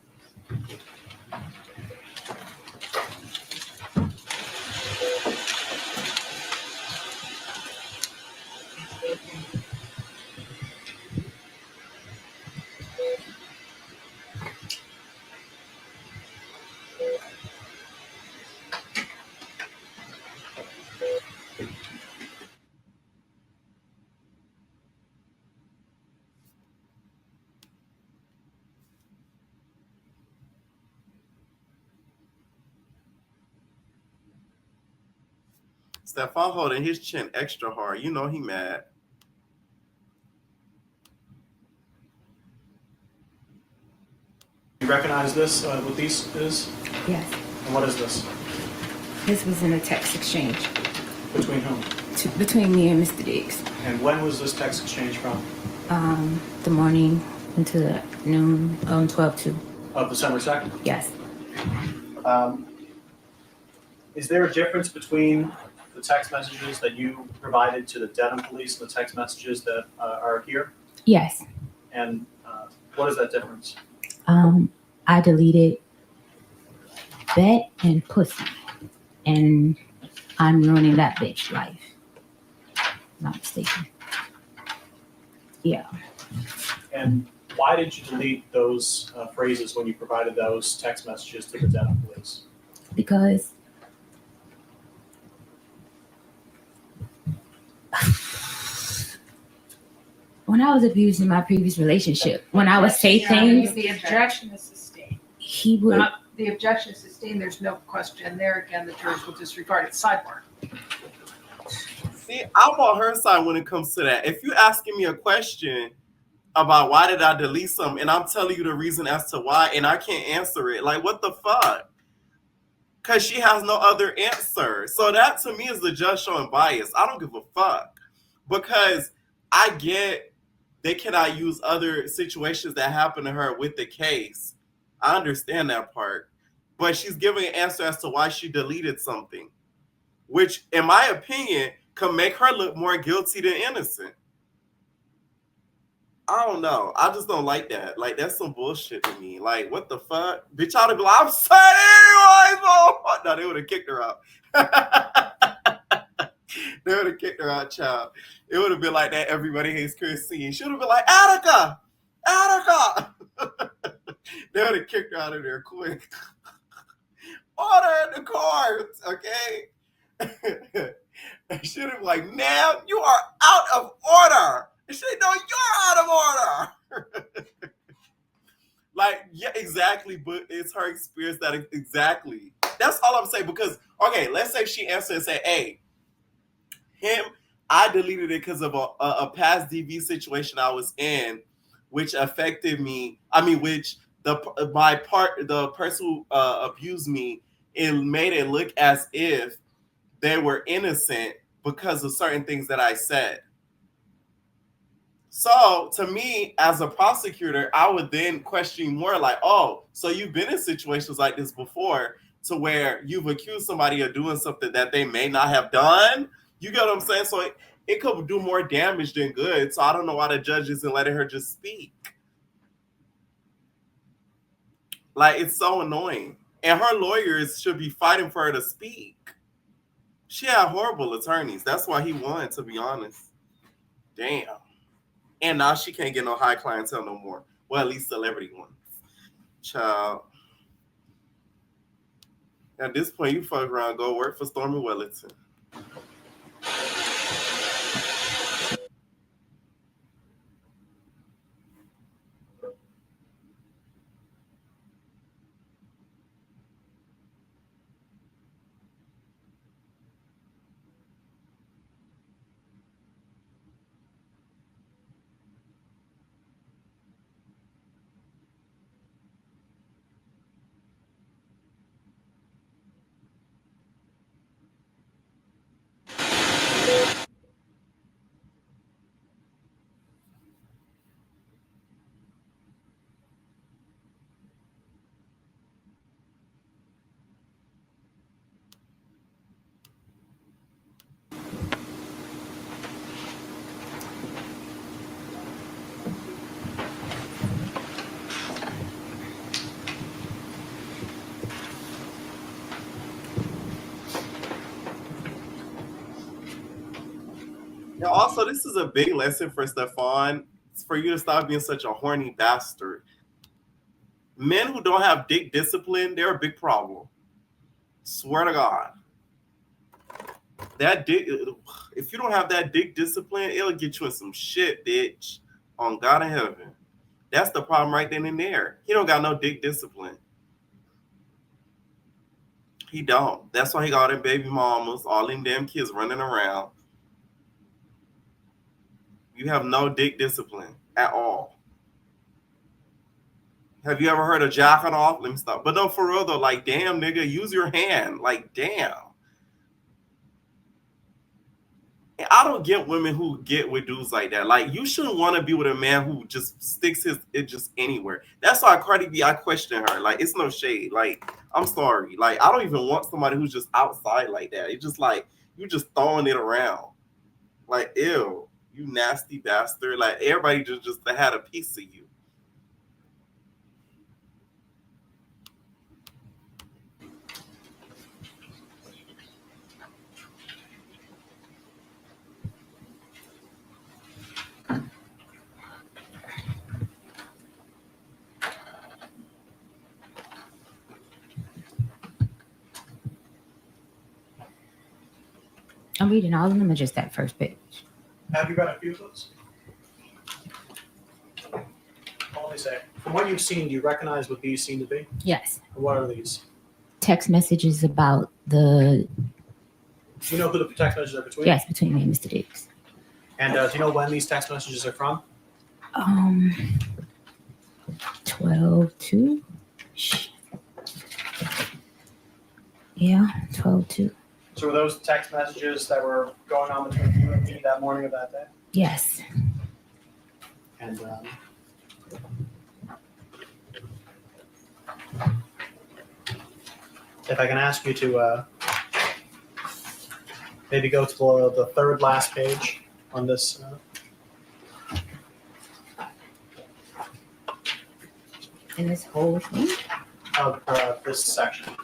Steffon holding his chin extra hard. You know he mad. You recognize this? What these is? Yes. And what is this? This was in a text exchange Between whom? between me and Mr. Diggs. And when was this text exchange from? The morning into the noon on 12/2. Of December 2nd? Yes. Is there a difference between the text messages that you provided to the Dedham police and the text messages that are here? Yes. And what is that difference? I deleted bet and pussy, and I'm ruining that bitch life. Not mistaken. Yeah. And why did you delete those phrases when you provided those text messages to the Dedham police? Because when I was abused in my previous relationship, when I would say things, The objection is sustained. he would. The objection is sustained. There's no question there. Again, the jurors will disregard it. Sidebar. See, I'm on her side when it comes to that. If you're asking me a question about why did I delete something, and I'm telling you the reason as to why, and I can't answer it, like what the fuck? Because she has no other answer. So that to me is the judge showing bias. I don't give a fuck. Because I get they cannot use other situations that happened to her with the case. I understand that part. But she's giving an answer as to why she deleted something, which, in my opinion, could make her look more guilty than innocent. I don't know. I just don't like that. Like, that's some bullshit to me. Like, what the fuck? Bitch, I'd be like, I'm sorry, anyways. No, they would have kicked her out. They would have kicked her out, child. It would have been like that Everybody Hates Christine. She would have been like, Attica! They would have kicked her out of there quick. Order in the court, okay? She would have been like, ma'am, you are out of order. And she said, no, you're out of order. Like, yeah, exactly. But it's her experience that exactly. That's all I'm saying. Because, okay, let's say she answered and said, hey, I deleted it because of a past DV situation I was in, which affected me. I mean, which the person who abused me, it made it look as if they were innocent, because of certain things that I said. So to me, as a prosecutor, I would then question more like, oh, so you've been in situations like this before to where you've accused somebody of doing something that they may not have done. You get what I'm saying? So it could do more damage than good. So I don't know why the judge isn't letting her just speak. Like, it's so annoying. And her lawyers should be fighting for her to speak. She had horrible attorneys. That's why he won, to be honest. Damn. And now she can't get no high clientele no more. Well, at least celebrity ones. Child. At this point, you fuck around, go work for Stormy Wellington. Now, also, this is a big lesson for Steffon. It's for you to stop being such a horny bastard. Men who don't have dick discipline, they're a big problem. Swear to God. That dick, if you don't have that dick discipline, it'll get you in some shit, bitch. On God in heaven. That's the problem right then and there. He don't got no dick discipline. He don't. That's why he got them baby mamas, all them damn kids running around. You have no dick discipline at all. Have you ever heard of jacking off? Let me stop. But no, for real though, like, damn, nigga, use your hand. Like, damn. And I don't get women who get with dudes like that. Like, you shouldn't want to be with a man who just sticks it just anywhere. That's why Cardi B, I question her. Like, it's no shade. Like, I'm sorry. Like, I don't even want somebody who's just outside like that. It's just like, you just throwing it around. Like, ew, you nasty bastard. Like, everybody just had a piece of you. I'm reading all of them or just that first page? Have you read a few of those? Let me say, from what you've seen, do you recognize what these seem to be? Yes. And what are these? Text messages about the... Do you know who the text messages are between? Yes, between me and Mr. Diggs. And do you know when these text messages are from? 12/2. Yeah, 12/2. So were those text messages that were going on between you and me that morning of that day? Yes. And if I can ask you to maybe go to the third last page on this. In this whole thing? Of this section.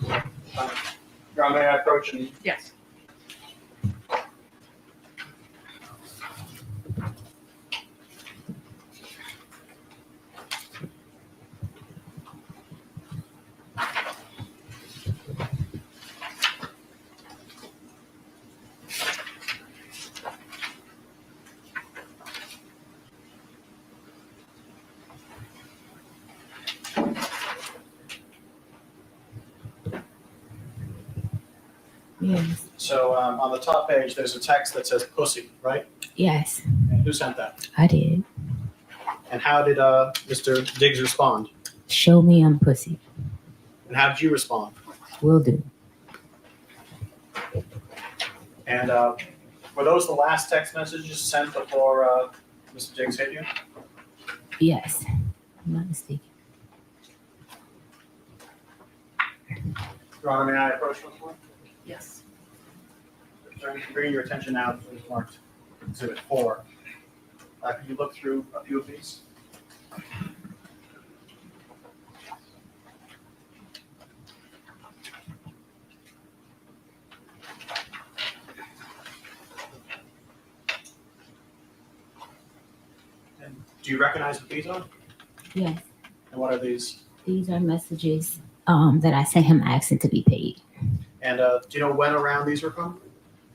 May I approach and Yes. Yes. So on the top page, there's a text that says pussy, right? Yes, And who sent that? I did. And how did Mr. Diggs respond? Show me I'm pussy. And how did you respond? Will do. And Were those the last text messages sent before Mr. Diggs hit you? Yes, I'm not mistaken. Your Honor, may I approach once more? Yes. Bringing your attention now to what's marked Exhibit 4. Can you look through a few of these? And do you recognize what these are? Yes, And what are these? these are messages that I sent him asking to be paid. And do you know when around these were from?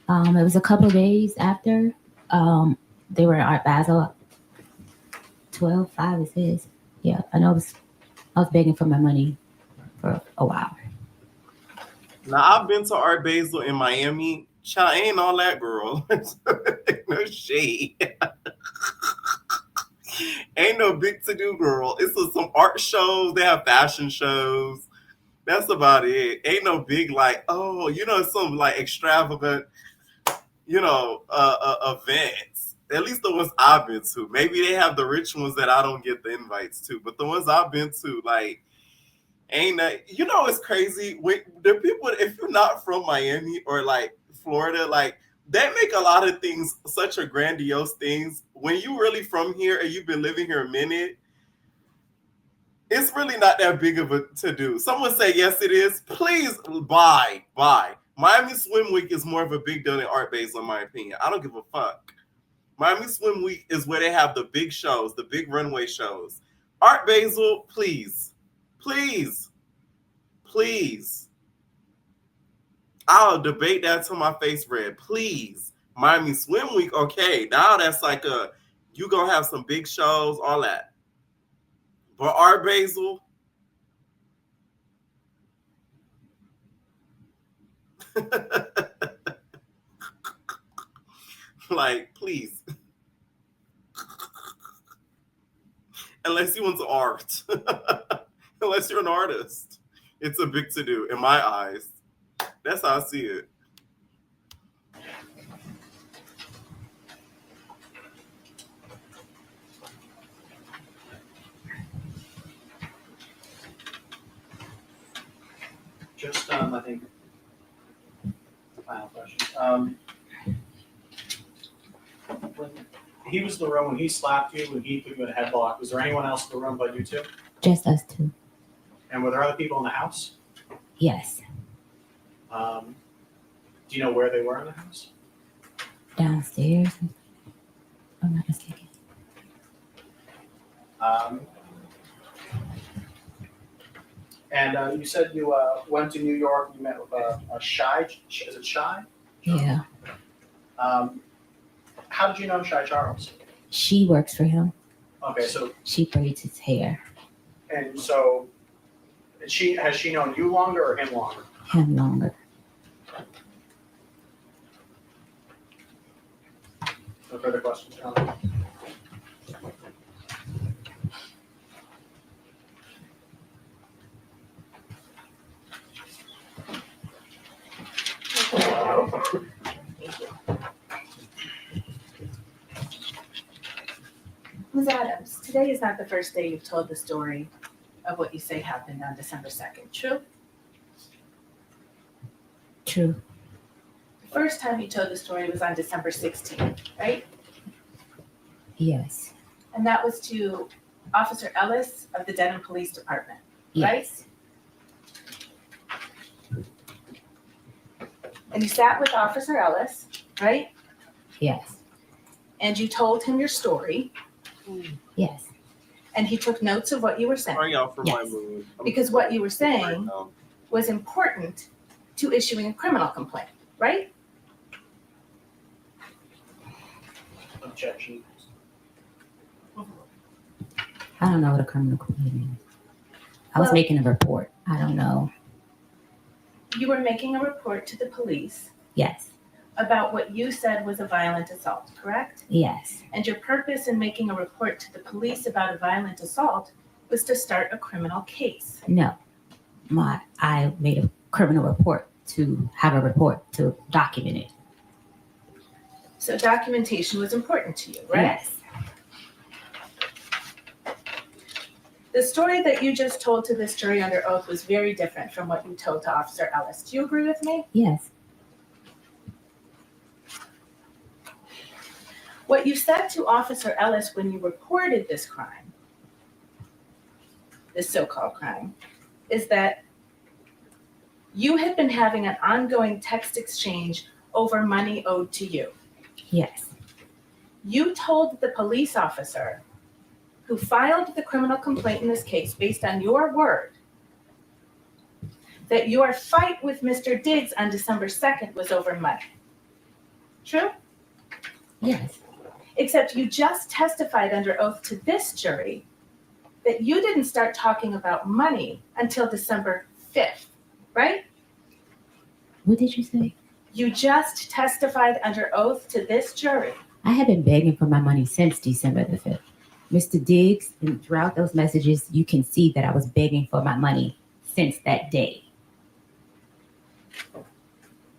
It was a couple of days after they were in Art Basel. 12/5 it says. Yeah, I know. I was begging for my money for a while. Now I've been to Art Basel in Miami. Child, ain't all that, girl. No shade. Ain't no big to do, girl. It's some art shows. They have fashion shows. That's about it. Ain't no big like, oh, some like extravagant, events. At least the ones I've been to. Maybe they have the rich ones that I don't get the invites to. But the ones I've been to, like, ain't that, it's crazy. When the people, if you're not from Miami or like Florida, like they make a lot of things such a grandiose things. When you really from here and you've been living here a minute, it's really not that big of a to do. Someone say yes, it is. Please buy. Miami Swim Week is more of a big deal than Art Basel, in my opinion. I don't give a fuck. Miami Swim Week is where they have the big shows, the big runway shows. Art Basel, please. I'll debate that till my face red. Please. Miami Swim Week, okay. Now that's like you gonna have some big shows, all that. But Art Basel, like, please. Unless you into art. Unless you're an artist. It's a big to-do, in my eyes. That's how I see it. Just, I think, final question. When he was in the room, when he slapped you, when he put you in a headlock, was there anyone else in the room but you two? Just us two. And were there other people in the house? Yes, Do you know where they were in the house? downstairs. If I'm not mistaken. And you said you went to New York. You met with a Shy. Is it Shy? Yeah, How did you know Shy Charles? she works for him. Okay, so She braids his hair. and so has she known you longer or him longer? Him longer. No further questions, John? Ms. Adams, today is not the first day you've told the story of what you say happened on December 2nd, true? True. The first time you told the story was on December 16th, right? Yes. And that was to Officer Ellis of the Denham Police Department, right? Yes. And you sat with Officer Ellis, right? Yes. And you told him your story, Yes. and he took notes of what you were saying. Sorry, y'all, for my Yes. mood. Because what you were saying Right was important to issuing a criminal complaint, right? Objection. I don't know what a criminal complaint is. I was Well- making a report. I don't know. You were making a report to the police Yes. about what you said was a violent assault, correct? Yes. And your purpose in making a report to the police about a violent assault was to start a criminal case. No. I made a criminal report to have a report to document it. So documentation was important to you, right? Yes. The story that you just told to this jury under oath was very different from what you told to Officer Ellis. Do you agree with me? Yes. What you said to Officer Ellis when you reported this crime, this so-called crime, is that you had been having an ongoing text exchange over money owed to you. Yes. You told the police officer who filed the criminal complaint in this case based on your word that your fight with Mr. Diggs on December 2nd was over money. True? Yes. Except you just testified under oath to this jury that you didn't start talking about money until December 5th, right? What did you say? You just testified under oath to this jury. I have been begging for my money since December the 5th. Mr. Diggs, and throughout those messages, you can see that I was begging for my money since that day.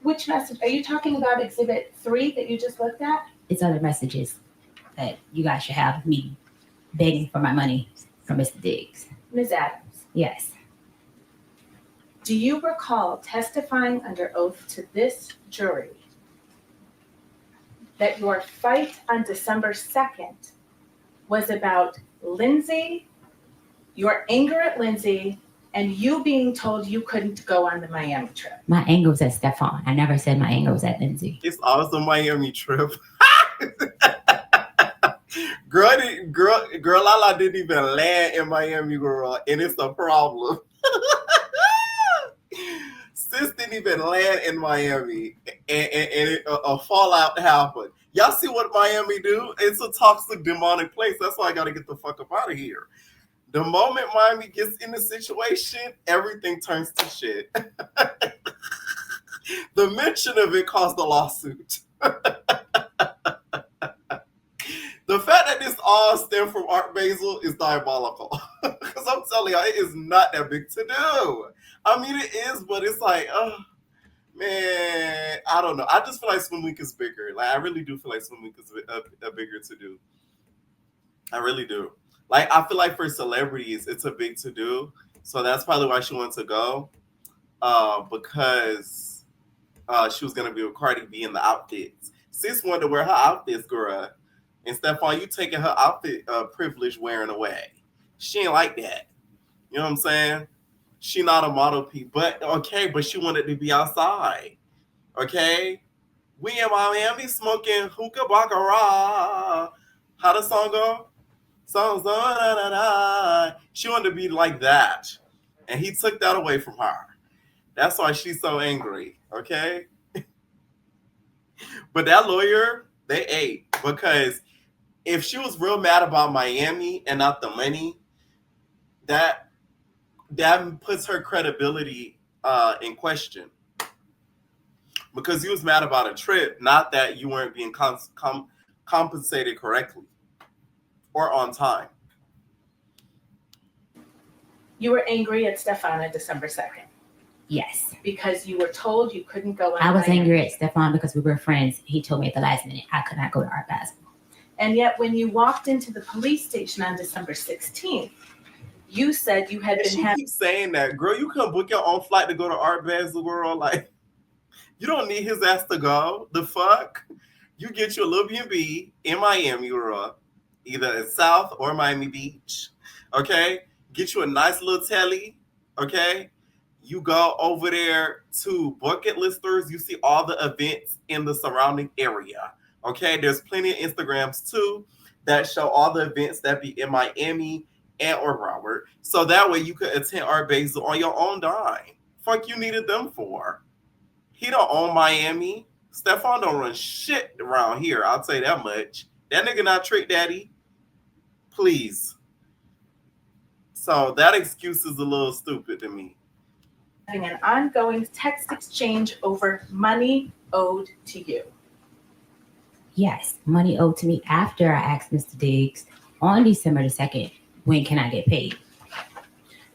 Which message? Are you talking about Exhibit 3 that you just looked at? It's other messages that you guys should have me begging for my money from Mr. Diggs. Ms. Adams, Yes. do you recall testifying under oath to this jury that your fight on December 2nd was about Lindsay, your anger at Lindsay, and you being told you couldn't go on the Miami trip? My anger was at Steffon. I never said my anger was at Lindsay. It's always a Miami trip. Girl, Lala didn't even land in Miami, girl, and it's a problem. Sis didn't even land in Miami, and a fallout happened. Y'all see what Miami do? It's a toxic, demonic place. That's why I got to get the fuck up out of here. The moment Miami gets in the situation, everything turns to shit. The mention of it caused a lawsuit. The fact that this all stemmed from Art Basel is diabolical. Because I'm telling y'all, it is not that big to do. I mean, it is, but it's like, oh, man, I don't know. I just feel like Swim Week is bigger. Like, I really do feel like Swim Week is a bigger to do. I really do. Like, I feel like for celebrities, it's a big to do. So that's probably why she wants to go. Because she was going to be with Cardi B in the outfits. Sis wanted to wear her outfits, girl. And Steffon, you taking her outfit privilege wearing away. She ain't like that. You know what I'm saying? She not a model piece. But, okay, but she wanted to be outside. Okay? We in Miami smoking hookah baccarat. How the song go? Songs, da, da, da. She wanted to be like that. And he took that away from her. That's why she's so angry. Okay? But that lawyer, they ate. Because if she was real mad about Miami and not the money, that puts her credibility in question. Because you was mad about a trip, not that you weren't being compensated correctly or on time. You were angry at Steffon on December 2nd Yes. because you were told you couldn't go on I was Miami. angry at Steffon because we were friends. He told me at the last minute I could not go to Art Basel. And yet when you walked into the police station on December 16th, you said you had And been she having... keeps saying that. Girl, you couldn't book your own flight to go to Art Basel, girl. Like, you don't need his ass to go. The fuck? You get you a little B&B in Miami, girl. Either in South or Miami Beach. Okay? Get you a nice little telly. Okay? You go over there to bucket listers. You see all the events in the surrounding area. Okay? There's plenty of Instagrams, too, that show all the events that be in Miami and or Robert. So that way you could attend Art Basel on your own dime. Fuck you needed them for. He don't own Miami. Steffon don't run shit around here. I'll tell you that much. That nigga not Trick Daddy. Please. So that excuse is a little stupid to me. having an ongoing text exchange over money owed to you. Yes, money owed to me after I asked Mr. Diggs on December the 2nd, when can I get paid?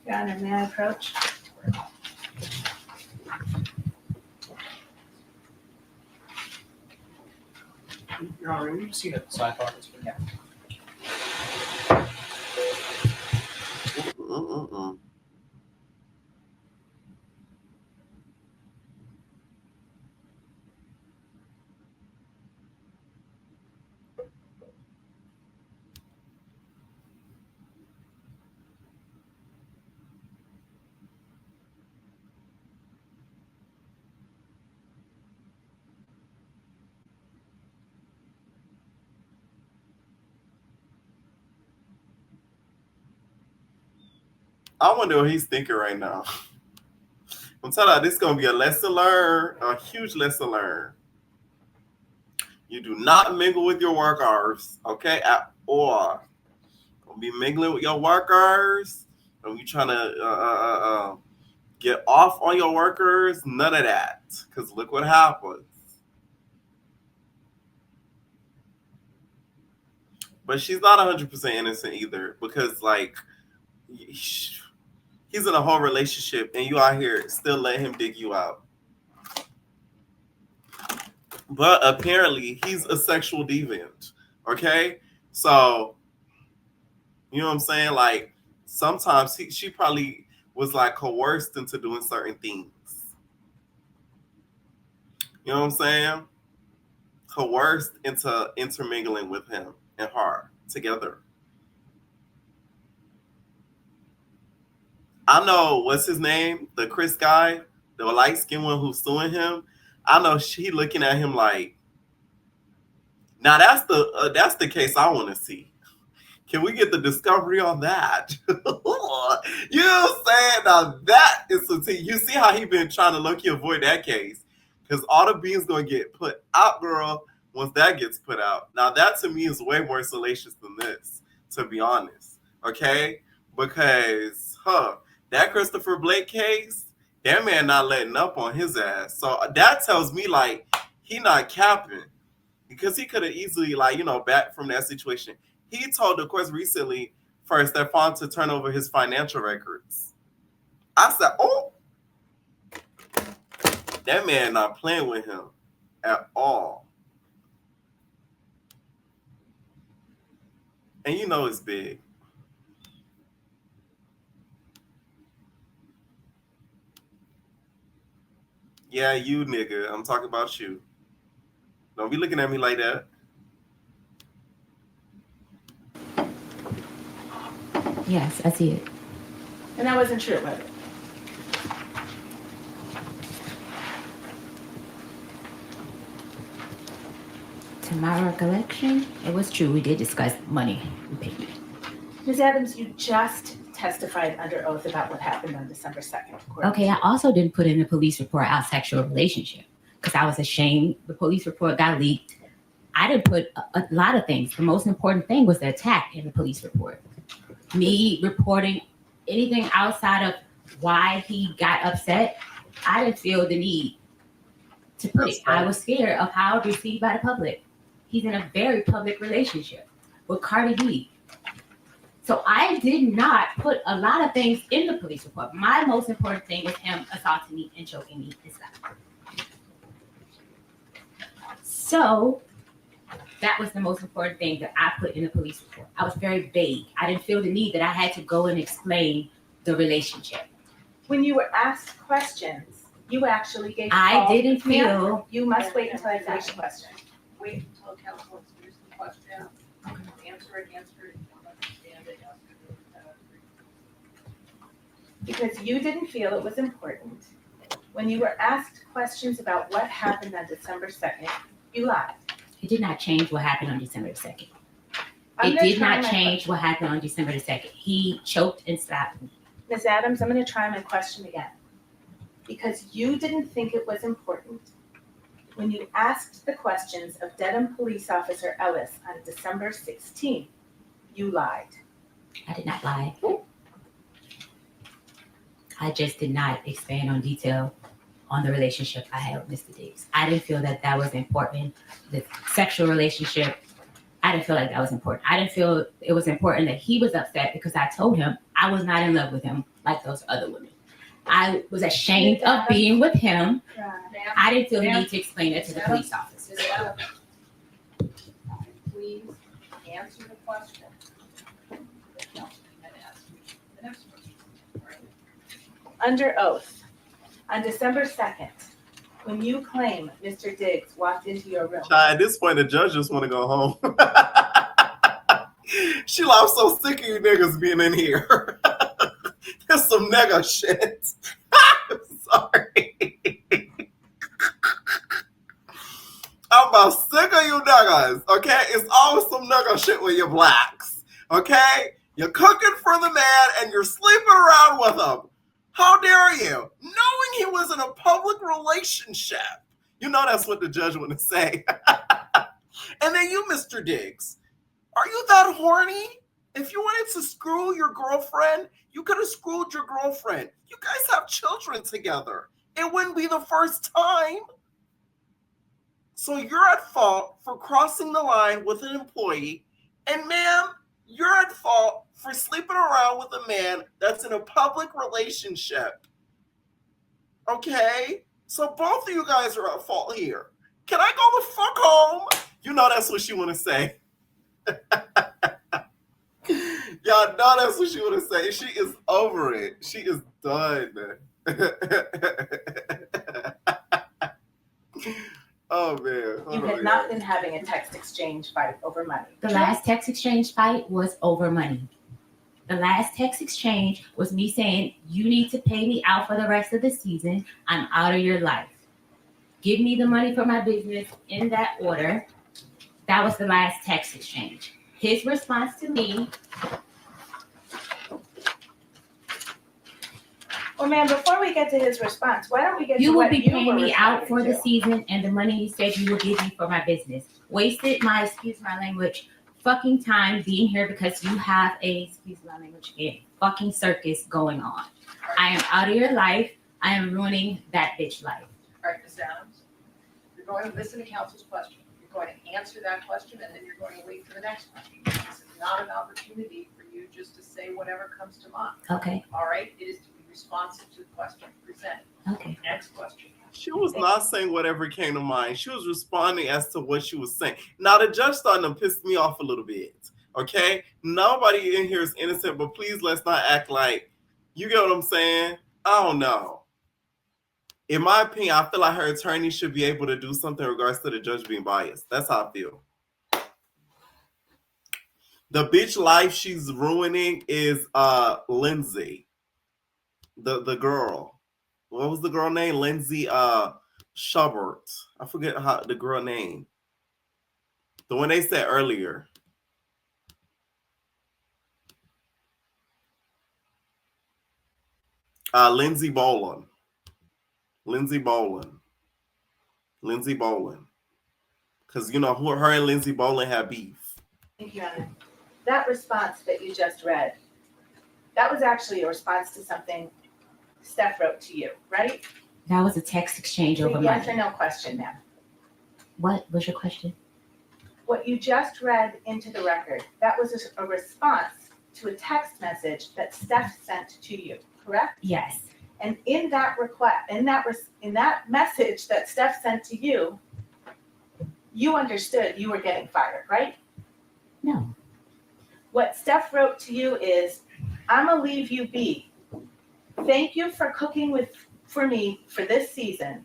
Your Honor, may I approach? Your Honor, we've seen it sidebar. Yeah. Mm-mm-mm. I wonder what he's thinking right now. I'm telling you, this is gonna be a lesson learned, a huge lesson learned. You do not mingle with your workers, okay? At all. Don't be mingling with your workers. Don't be trying to get off on your workers. None of that. Because look what happens. But she's not 100% innocent either. Because, like, he's in a whole relationship and you out here still let him dig you out. But apparently, he's a sexual deviant, okay? So, you know what I'm saying? Like, sometimes she probably was, like, coerced into doing certain things. You know what I'm saying? Coerced into intermingling with him and her together. I know, what's his name? The Chris guy, the light-skinned one who's suing him. I know she looking at him like, now that's the case I want to see. Can we get the discovery on that? You know what I'm saying? Now that is the thing. You see how he been trying to low-key avoid that case. Because all the beans going to get put out, girl, once that gets put out. Now that to me is way more salacious than this, to be honest. Okay? Because, that Christopher Blake case, that man not letting up on his ass. So that tells me, like, he not capping. Because he could have easily, like, back from that situation. He told the courts recently for Steffon to turn over his financial records. I said, oh, that man not playing with him at all. And you know it's big. Yeah, you nigga. I'm talking about you. Don't be looking at me like that. Yes, I see it. And that wasn't true, was it? To my recollection, it was true. We did discuss money and payment. Ms. Adams, you just testified under oath about what happened on December 2nd. Okay, I also didn't put in the police report our sexual relationship because I was ashamed. The police report got leaked. I didn't put a lot of things. The most important thing was the attack in the police report. Me reporting anything outside of why he got upset, I didn't feel the need to put it. I was scared of how it was received by the public. He's in a very public relationship with Cardi B. So I did not put a lot of things in the police report. My most important thing was him assaulting me and choking me and stuff. So that was the most important thing that I put in the police report. I was very vague. I didn't feel the need that I had to go and explain the relationship. When you were asked questions, you actually gave I all didn't the answer. feel. You must wait until I finish the question. Wait until counsel has finished the question. Answer it, if you don't understand it, ask it. Because you didn't feel it was important. When you were asked questions about what happened on December 2nd, you lied. It did not change what happened on December 2nd. I'm It gonna did try not my change what happened on December 2nd. He choked and slapped me. Ms. Adams, I'm going to try my question again. Because you didn't think it was important. When you asked the questions of Dedham Police Officer Ellis on December 16th, you lied. I did not lie. I just did not expand on detail on the relationship I had with Mr. Diggs. I didn't feel that that was important. The sexual relationship, I didn't feel like that was important. I didn't feel it was important that he was upset because I told him I was not in love with him like those other women. I was ashamed of being with him. I didn't feel the need to explain it to the police officers. please answer the question that Councilman asked you. The next question. All right. Under oath, on December 2nd, when you claim Mr. Diggs walked into your room, At this point, the judge just want to go home. She like, I'm so sick of you niggas being in here. There's some nigga shit. Sorry. I'm about sick of you niggas, okay? It's always some nigga shit with you blacks, okay? You're cooking for the man and you're sleeping around with him. How dare you? Knowing he was in a public relationship. You know that's what the judge would say. And then you, Mr. Diggs, are you that horny? If you wanted to screw your girlfriend, you could have screwed your girlfriend. You guys have children together. It wouldn't be the first time. So you're at fault for crossing the line with an employee. And ma'am, you're at fault for sleeping around with a man that's in a public relationship. Okay? So both of you guys are at fault here. Can I go the fuck home? You know that's what she want to say. Y'all know that's what she want to say. She is over it. She is done. Oh, man. you had not been having a text exchange fight over money. The last text exchange fight was over money. The last text exchange was me saying, you need to pay me out for the rest of the season. I'm out of your life. Give me the money for my business in that order. That was the last text exchange. His response to me. Well, ma'am, before we get to his response, why don't we get You to will what be you paying were me out for responding the to? season and the money you said you will give me for my business. Wasted my, excuse my language, fucking time being here because you have a, excuse my language again, fucking circus going on. I am out of your life. I am ruining that bitch life. All right, Ms. Adams, you're going to listen to counsel's question. You're going to answer that question, and then you're going to wait for the next question. This is not an opportunity for you just to say whatever comes to mind. Okay, All right, it is to be responsive to the question presented. okay. Next question. She was not saying whatever came to mind. She was responding as to what she was saying. Now, the judge starting to piss me off a little bit, okay? Nobody in here is innocent, but please let's not act like, you get what I'm saying? I don't know. In my opinion, I feel like her attorney should be able to do something in regards to the judge being biased. That's how I feel. The bitch life she's ruining is Lindsay. The girl. What was the girl name? Lindsay Schubert. I forget how the girl name. The one they said earlier. Lindsay Boland. Lindsay Boland. Lindsay Boland. Because, you know, her and Lindsay Boland have beef. Thank you, Anna. That response that you just read, that was actually a response to something Steph wrote to you, right? That was a text exchange over Yes or money. no question, ma'am. What was your question? What you just read into the record, that was a response to a text message that Steph sent to you, correct? Yes. And in that request, in that message that Steph sent to you, you understood you were getting fired, right? No. What Steph wrote to you is, I'm gonna leave you be. Thank you for cooking for me for this season.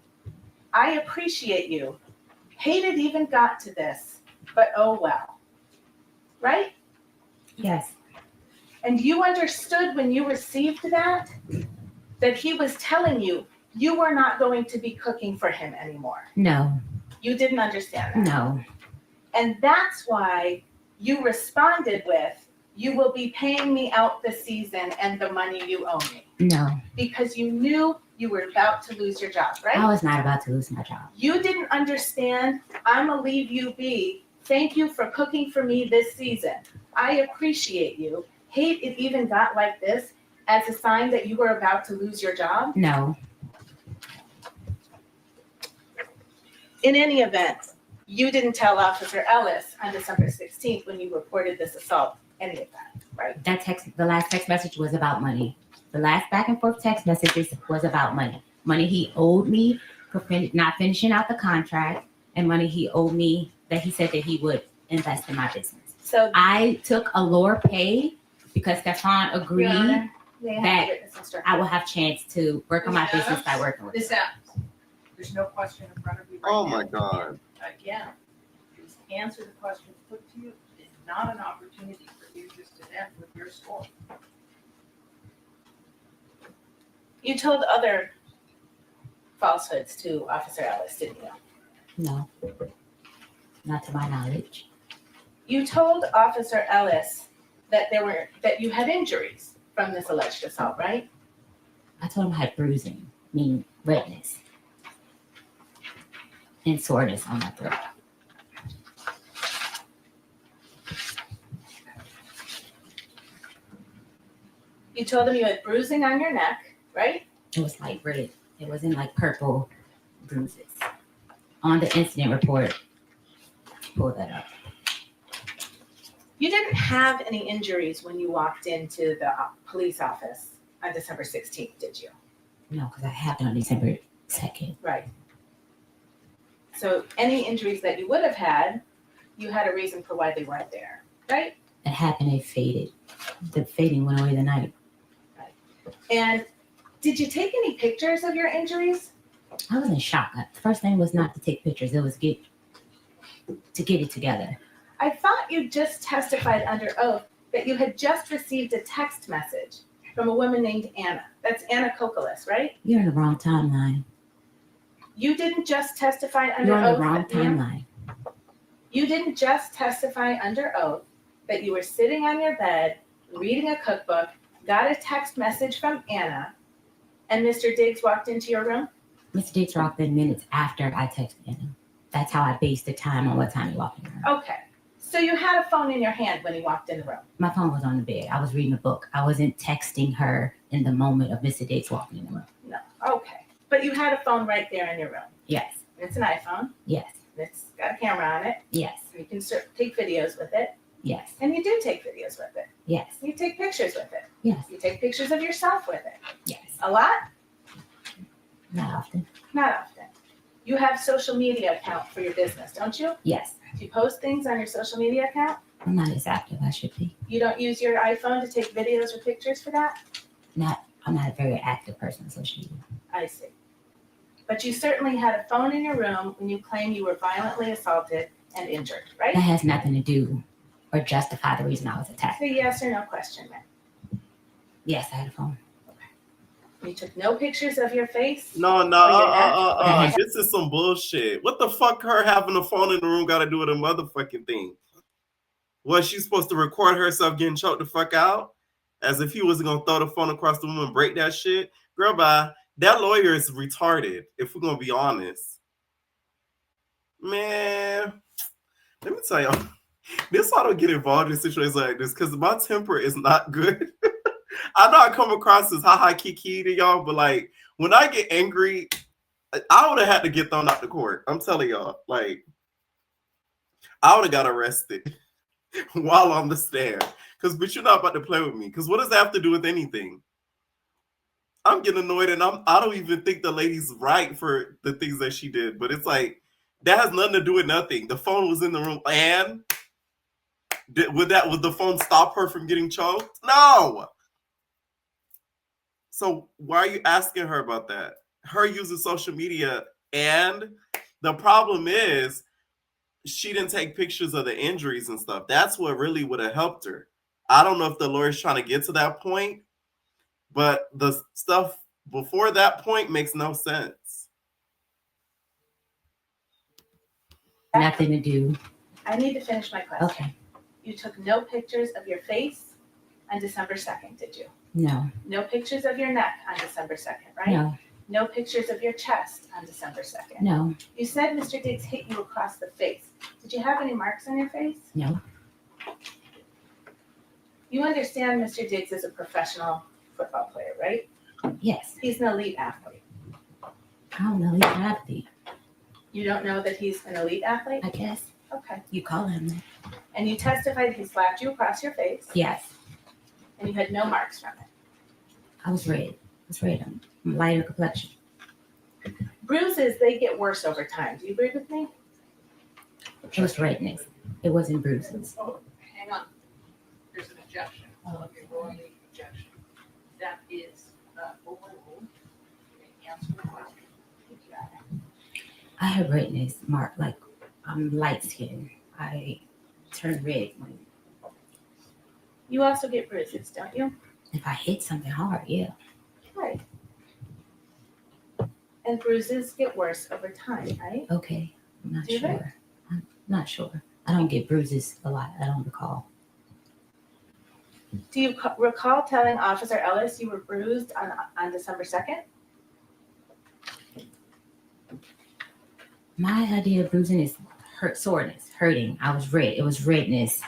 I appreciate you. Hate it even got to this, but oh well. Right? Yes. And you understood when you received that he was telling you you were not going to be cooking for him anymore. No. You didn't understand that. No. And that's why you responded with, you will be paying me out this season and the money you owe me. No. Because you knew you were about to lose your job, right? I was not about to lose my job. You didn't understand, I'm gonna leave you be. Thank you for cooking for me this season. I appreciate you. Hate it even got like this as a sign that you were about to lose your job. No. In any event, you didn't tell Officer Ellis on December 16th when you reported this assault, any of that, right? The last text message was about money. The last back and forth text messages was about money. Money he owed me for not finishing out the contract, and money he owed me that he said that he would invest in my business. So, I took a lower pay because Steffon Your agreed Honor, they have that the witness instruction. I will have chance to work on my business by working with This them. happens. There's no question in front of you right Oh now. my God. Again, just answer the questions put to you. It's not an opportunity for you just to end with your story. You told other falsehoods to Officer Ellis, didn't you? No, not to my knowledge. You told Officer Ellis that you had injuries from this alleged assault, right? I told him I had bruising, meaning redness, and soreness on my throat. You told him you had bruising on your neck, right? It was like red. It wasn't like purple bruises. On the incident report, pull that up. You didn't have any injuries when you walked into the police office on December 16th, did you? No, because I happened on December 2nd. Right. So any injuries that you would have had, you had a reason for why they weren't there, right? It happened, it faded. The fading went away the night. And did you take any pictures of your injuries? I was in shock. The first thing was not to take pictures. It was to get it together. I thought you just testified under oath that you had just received a text message from a woman named Anna. That's Anna Kokolis, right? You're in the wrong timeline. You didn't just testify under You're on oath. the wrong ma'am? timeline. You didn't just testify under oath that you were sitting on your bed, reading a cookbook, got a text message from Anna, and Mr. Diggs walked into your room? Mr. Diggs walked in minutes after I texted him. That's how I based the time on what time he walked in the room. Okay. So you had a phone in your hand when he walked in the room? My phone was on the bed. I was reading a book. I wasn't texting her in the moment of Mr. Diggs walking in the room. No. Okay. But you had a phone right there in your room? Yes. It's an iPhone. Yes. It's got a camera on it. Yes. You can take videos with it. Yes. And you do take videos with it. Yes. You take pictures with it. Yes. You take pictures of yourself with it. Yes. A lot? Not often. Not often. You have social media account for your business, don't you? Yes. Do you post things on your social media account? I'm not as active as I should be. You don't use your iPhone to take videos or pictures for that? I'm not a very active person on social media. I see. But you certainly had a phone in your room when you claim you were violently assaulted and injured, right? That has nothing to do or justify the reason I was attacked. It's a yes or no question, ma'am. Yes, I had a phone. You took no pictures of your face? No, neck. this is some bullshit. What the fuck her having a phone in the room got to do with a motherfucking thing? Was she supposed to record herself getting choked the fuck out? As if he wasn't going to throw the phone across the room and break that shit? Girl, bye. That lawyer is retarded, if we're going to be honest. Man, let me tell y'all. This is why I don't get involved in situations like this, because my temper is not good. I know I come across as ha kiki to y'all, but like when I get angry, I would have had to get thrown out the court. I'm telling y'all, like I would have got arrested while on the stand. But you're not about to play with me. Because what does that have to do with anything? I'm getting annoyed, and I don't even think the lady's right for the things that she did. But it's like that has nothing to do with nothing. The phone was in the room, and would the phone stop her from getting choked? No. So why are you asking her about that? Her using social media, and the problem is she didn't take pictures of the injuries and stuff. That's what really would have helped her. I don't know if the lawyer's trying to get to that point, but the stuff before that point makes no sense. Nothing to do. I need to finish my question. Okay. You took no pictures of your face on December 2nd, did you? No. No pictures of your neck on December 2nd, right? No. No pictures of your chest on December 2nd. No. You said Mr. Diggs hit you across the face. Did you have any marks on your face? No. You understand Mr. Diggs is a professional football player, right? Yes. He's an elite athlete. I don't know. He's an athlete. You don't know that he's an elite athlete? I guess. Okay. You call him that. And you testified he slapped you across your face Yes. and you had no marks from it. I was red. I'm lighter complexion. Bruises, they get worse over time. Do you agree with me? It was redness. It wasn't bruises. Oh, hang on. There's an objection. If you're going to objection, that is overruled. You may answer the question. I have redness, Mark. Like I'm light skinned. I turn red when You also get bruises, don't you? if I hit something hard. Yeah. Right. And bruises get worse over time, right? Okay. I'm not Do they? sure. I'm not sure. I don't get bruises a lot. I don't recall. Do you recall telling Officer Ellis you were bruised on December 2nd? My idea of bruising is soreness, hurting. I was red. It was redness.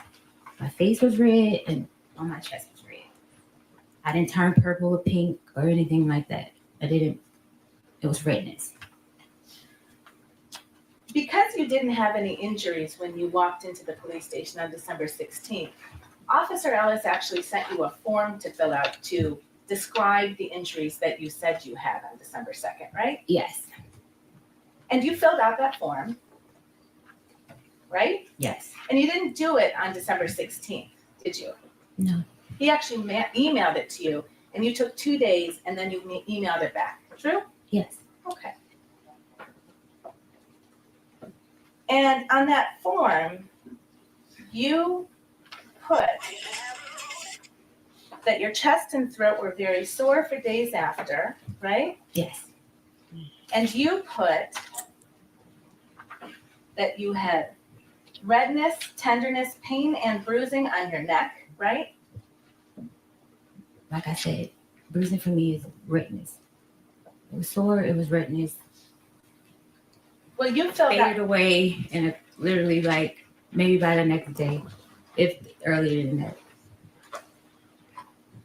My face was red and on my chest was red. I didn't turn purple or pink or anything like that. I didn't. It was redness. Because you didn't have any injuries when you walked into the police station on December 16th, Officer Ellis actually sent you a form to fill out to describe the injuries that you said you had on December 2nd, right? Yes. And you filled out that form, right? Yes. And you didn't do it on December 16th, did you? No. He actually emailed it to you, and you took 2 days, and then you emailed it back. True? Yes. Okay. And on that form, you put that your chest and throat were very sore for days after, right? Yes. And you put that you had redness, tenderness, pain, and bruising on your neck, right? Like I said, bruising for me is redness. It was sore. It was redness. Well, you filled out. Faded away, and literally like maybe by the next day, if earlier than that.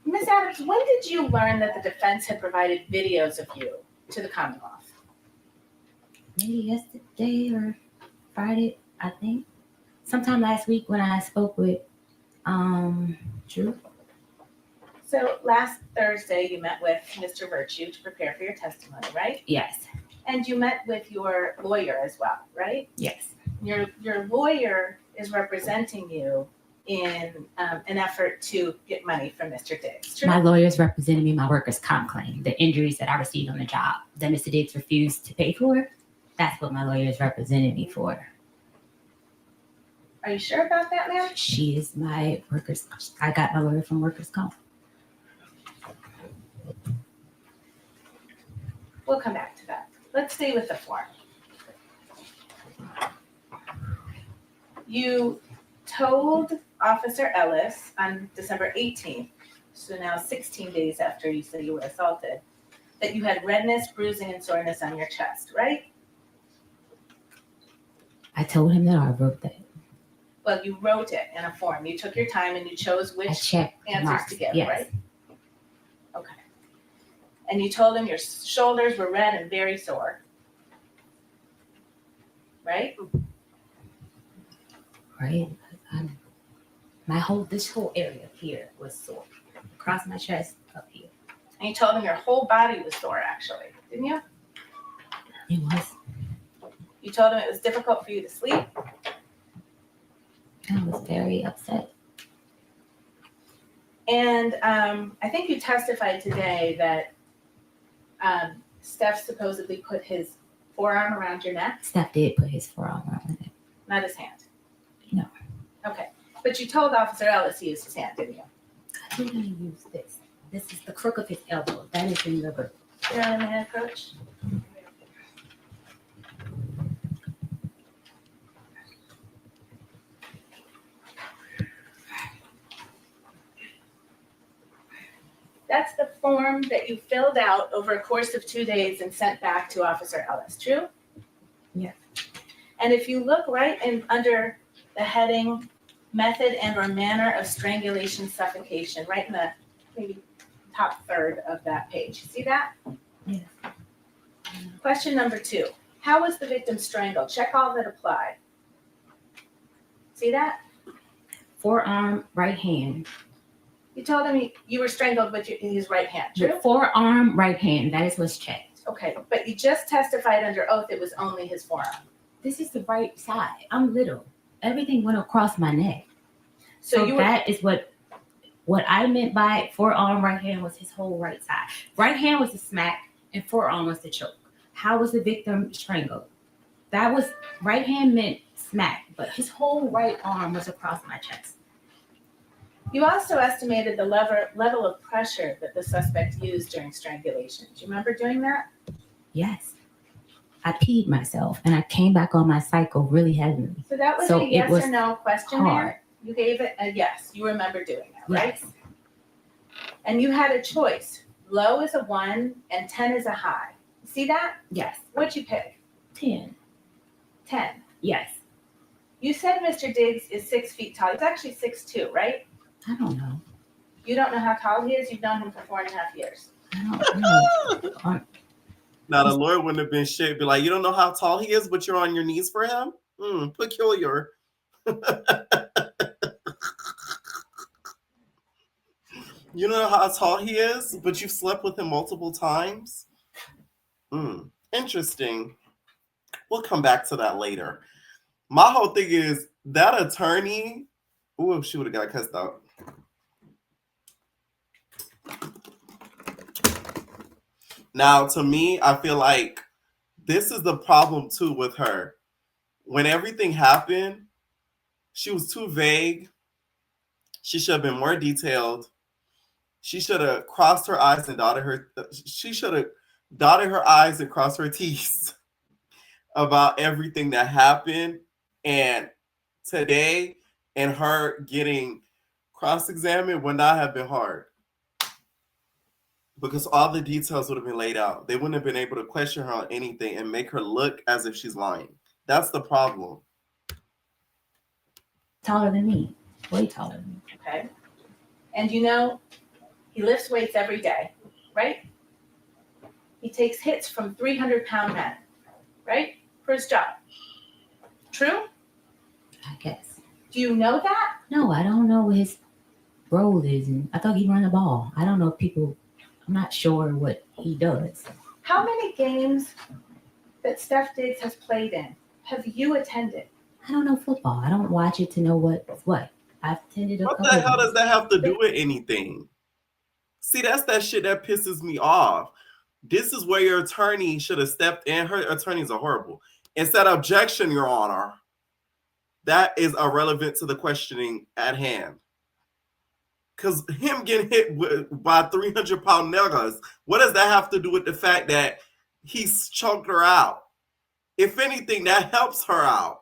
Ms. Adams, when did you learn that the defense had provided videos of you to the Commonwealth? Maybe yesterday or Friday, I think. Sometime last week when I spoke with Drew. So last Thursday, you met with Mr. Virtue to prepare for your testimony, right? Yes. And you met with your lawyer as well, right? Yes. Your lawyer is representing you in an effort to get money from Mr. Diggs. True? My lawyer's representing me my workers' comp claim, the injuries that I received on the job that Mr. Diggs refused to pay for. That's what my lawyer is representing me for. Are you sure about that, ma'am? She is my workers. I got my lawyer from workers' comp. We'll come back to that. Let's stay with the form. You told Officer Ellis on December 18th, so now 16 days after you said you were assaulted, that you had redness, bruising, and soreness on your chest, right? I told him that I wrote that. Well, you wrote it in a form. You took your time and you chose I which checked the answers marks. to give, Yes. right? Okay. And you told him your shoulders were red and very sore, right? Right. This whole area here was sore. Across my chest, up here. And you told him your whole body was sore, actually, didn't you? It was. You told him it was difficult for you to sleep. I was very upset. And I think you testified today that Steph supposedly put his forearm around your neck, Steph did put his forearm around it. not his hand. No. Okay. But you told Officer Ellis he used his hand, didn't you? I think I use this. This is the crook of his elbow. That is in the book. You're on the hand approach. That's the form that you filled out over a course of 2 days and sent back to Officer Ellis, true? Yeah. And if you look right in under the heading method and or manner of strangulation suffocation, right in the maybe top third of that page. You see that? Yes. Question number 2. How was the victim strangled? Check all that apply. See that? Forearm, right hand. You told him you were strangled with his right hand, true? The forearm, right hand. That is what's checked. Okay, but you just testified under oath it was only his forearm. This is the right side. I'm little. everything went across my neck. So So you were, that is what I meant by forearm, right hand was his whole right side. Right hand was the smack, and forearm was the choke. How was the victim strangled? That was right hand meant smack, but his whole right arm was across my chest. you also estimated the level of pressure that the suspect used during strangulation. Do you remember doing that? Yes. I peed myself and I came back on my cycle really heavily. So that was So a it yes was or no question hard. there. You gave it a yes. You remember doing that, right? Yes. And you had a choice. Low is a 1 and 10 is a high. See that? Yes. What'd you pick? 10. 10. Yes. You said Mr. Diggs is 6 feet tall. He's actually 6'2", right? I don't know. You don't know how tall he is? You've known him for 4.5 years. I don't know. Now the lawyer wouldn't have been shit. Be like, you don't know how tall he is, but you're on your knees for him. Peculiar. You don't know how tall he is, but you've slept with him multiple times. Interesting. We'll come back to that later. My whole thing is that attorney. Ooh, she would have got cussed out. Now, to me, I feel like this is the problem too with her. When everything happened, she was too vague. She should have been more detailed. She should have crossed her eyes and dotted her. She should have dotted her I's and crossed her T's about everything that happened. And today, and her getting cross-examined would not have been hard because all the details would have been laid out. They wouldn't have been able to question her on anything and make her look as if she's lying. That's the problem. Taller than me. Way taller than me. Okay. And you know, he lifts weights every day, right? He takes hits from 300-pound men, right? For his job. True? I guess. Do you know that? No, I don't know what his role is. And I thought he run the ball. I don't know if people, I'm not sure what he does. How many games that Steph Diggs has played in have you attended? I don't know football. I don't watch it to know what's what. I've attended a What couple the hell of does that have to do with anything? See, that's that shit that pisses me off. This is where your attorney should have stepped in. Her attorneys are horrible. Instead of objection, Your Honor, that is irrelevant to the questioning at hand. Because him getting hit by 300-pound niggas, what does that have to do with the fact that he's choked her out? If anything, that helps her out.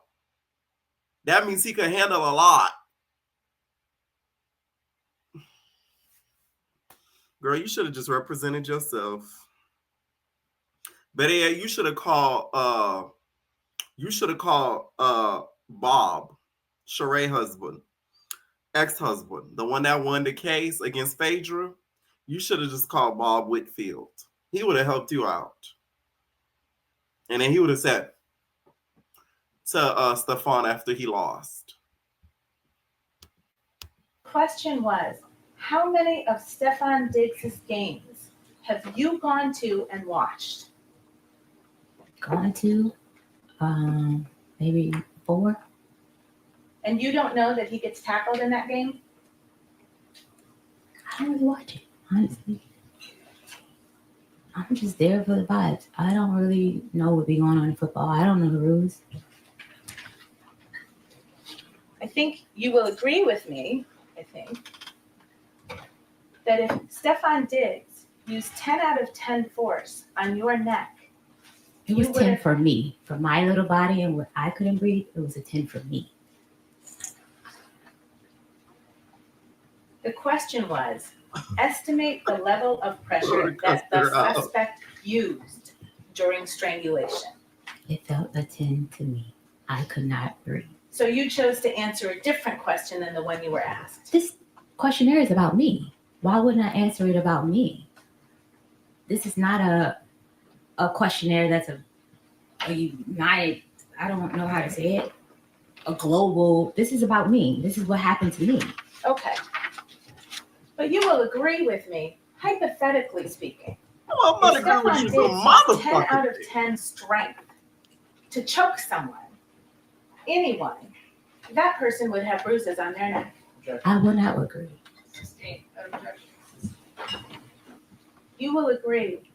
That means he can handle a lot. Girl, you should have just represented yourself. But yeah, you should have called Bob, Sheree husband, ex-husband, the one that won the case against Phaedra. You should have just called Bob Whitfield. He would have helped you out. And then he would have said to Steffon after he lost. Question was, how many of Steffon Diggs' games have you gone to and watched? gone to, maybe 4. And you don't know that he gets tackled in that game? I don't really watch it, honestly. I'm just there for the vibes. I don't really know what be going on in football. I don't know the rules. I think you will agree with me, that if Steffon Diggs used 10 out of 10 force on your neck, It was You 10 would've- for me. For my little body and what I couldn't breathe, it was a 10 for me. the question was, estimate the level of pressure that the suspect used during strangulation. It felt a 10 to me. I could not breathe. So you chose to answer a different question than the one you were asked. This questionnaire is about me. Why wouldn't I answer it about me? This is not a questionnaire that's a united, I don't know how to say it, a global, this is about me. This is what happened to me. Okay. But you will agree with me, hypothetically speaking, Oh, I'm if not agreeing with Steffon you, Diggs so used 10 motherfucker. out of 10 strength to choke someone, anyone, that person would have bruises on their neck. I will not agree. Sustained. Objection. You will agree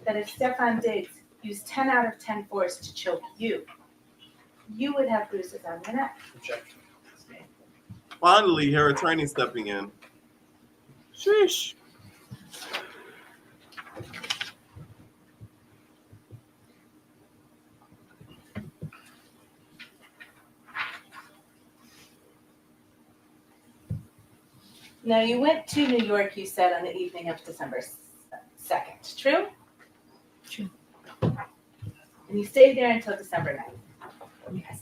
that if Steffon Diggs used 10 out of 10 force to choke you, you would have bruises on your neck. Objection. Sustained. Finally, her attorney stepping in. Sheesh. Now, you went to New York, you said, on the evening of December 2nd, true? True. And you stayed there until December 9th. Yes.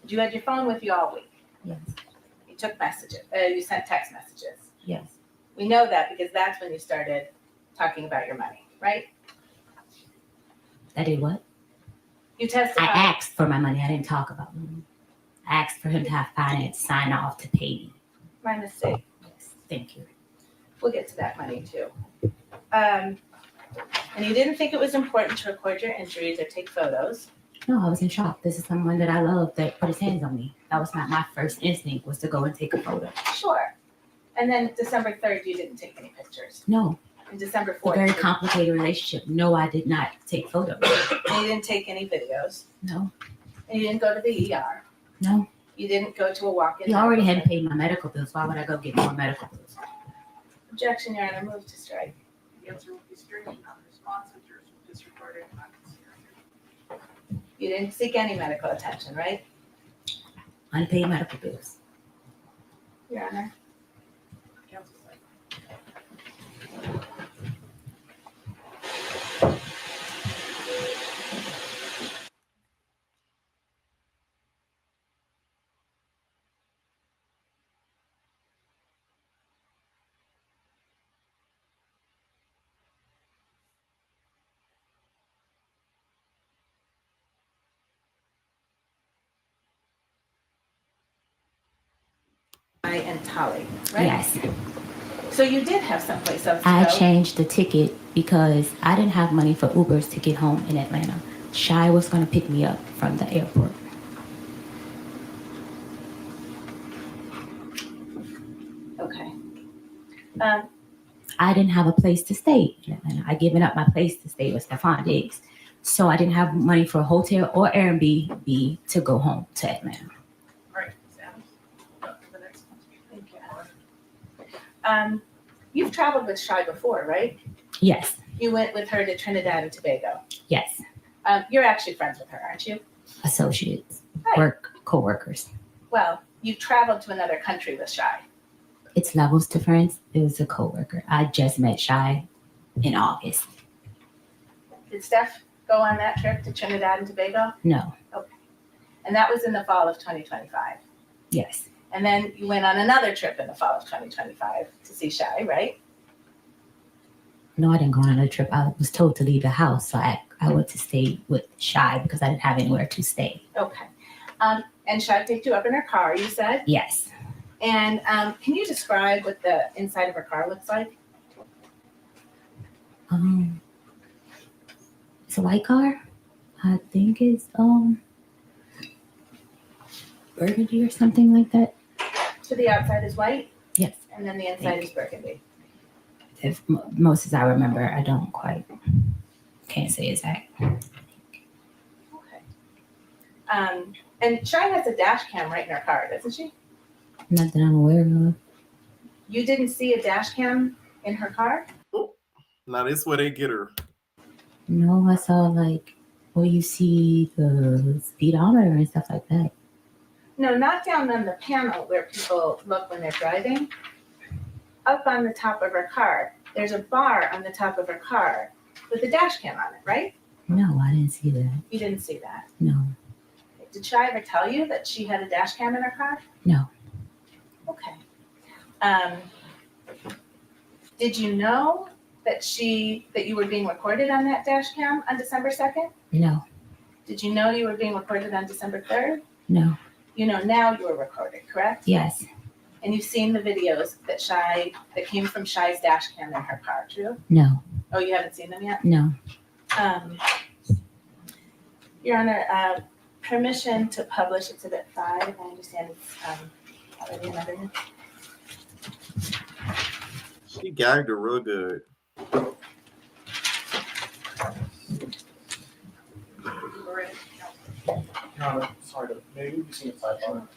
You had your phone with you all week. Yes. You took messages, you sent text messages. Yes. We know that because that's when you started talking about your money, right? I did what? You I testified. asked for my money. I didn't talk about money. I asked for him to have finance sign off to pay me. My mistake. Yes. Thank you. We'll get to that money too. And you didn't think it was important to record your injuries or take photos. No, I was in shock. This is someone that I love that put his hands on me. That was not my first instinct, was to go and take a photo. Sure. And then December 3rd, you didn't take any pictures. No, And December it's a 4th, very you complicated relationship. No, I did not take photos. and you didn't take any videos. No, And you didn't go to the ER. no. You didn't go to a walk-in. He already medical had paid my medical bills. Why would I go get more medical bills? center. Objection, Your Honor, move to strike. The answer will be stricken, non-responsive, jurors will disregard it, not consider. You didn't seek any medical attention, right? Unpaid medical bills. Your Honor. Counsel side. And Tolly, right? Yes. So you did have someplace else to I go. changed the ticket because I didn't have money for Ubers to get home in Atlanta. Shy was going to pick me up from the airport. Okay. I didn't have a place to stay in Atlanta. I given up my place to stay with Steffon Diggs. So I didn't have money for a hotel or Airbnb to go home to Atlanta. All right, Ms. Adams. Up to the next one. Thank you. You've traveled with Shy before, right? Yes, You went with her to Trinidad and Tobago. yes. You're actually friends with her, aren't you? Associates, Right. work, co-workers. Well, you traveled to another country with Shy. It's levels to friends. It was a co-worker. I just met Shy in August. Did Steph go on that trip to Trinidad and Tobago? No, And that was in the fall of 2025. yes, And then you went on another trip in the fall of 2025 to see Shy, right? no, I didn't go on another trip. I was told to leave the house, so I went to stay with Shy because I didn't have anywhere to stay. Okay. And Shy picked you up in her car, you said? Yes. And can you describe what the inside of her car looks like? It's a white car. I think it's burgundy or something like that. So the outside is white? Yes. And then the inside is burgundy. If most as I remember, I don't quite can't say exact. Okay. And Shy has a dash cam right in her car, doesn't she? Not that I'm aware of. You didn't see a dash cam in her car? Now this where they get her. No, I saw like where you see the speedometer and stuff like that. No, not down on the panel where people look when they're driving. Up on the top of her car. There's a bar on the top of her car with a dash cam on it, right? No, I didn't see that. You didn't see that. No, Did Shy ever tell you that she had a dash cam in her car? no, Okay. Did you know that you were being recorded on that dash cam on December 2nd? no, Did you know you were being recorded on December 3rd? no. You know now you were recorded, correct? Yes, And you've seen the videos that came from Shy's dash cam in her car, true? no, Oh, you haven't seen them yet? no. Your Honor, permission to publish Exhibit 5. I understand it's already amended. She gagged her real good. Your Honor, sorry, maybe we've seen a sidebar.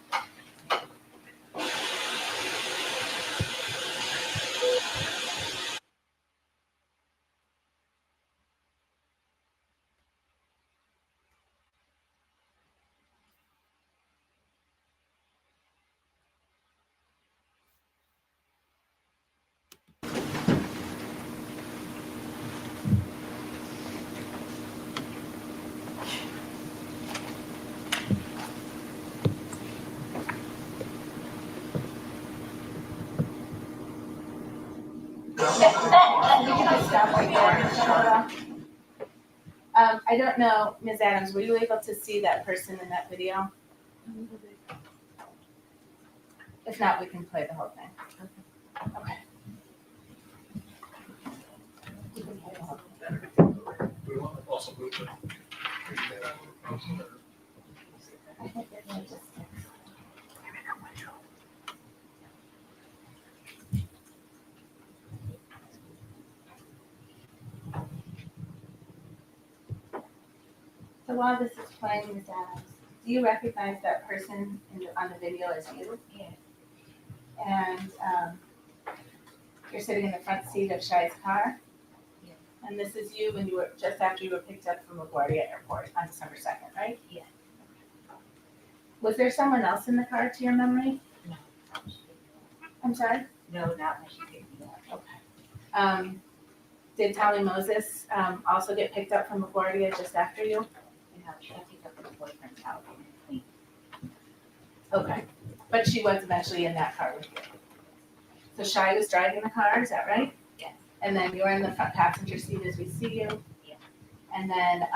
I don't know, Ms. Adams, were you able to see that person in that video? If not, we can play the whole thing. Okay. We want to also move to. I think it may just- So while this is playing, Ms. Adams, do you recognize that person on the video as you? Yeah. And you're sitting in the front seat of Shai's car? Yeah. And this is you when you were, just after you were picked up from LaGuardia Airport on December 2nd, right? Yeah. Was there someone else in the car to your memory? No. I'm sorry? No, not when she picked me up. Okay. Did Tally Moses also get picked up from LaGuardia just after you? You know, she got picked up at her boyfriend's house in Queens. Okay. But she was eventually in that car with you. So Shai was driving the car, is that right? Yes. And then you're in the front passenger seat as we see you? Yeah. And then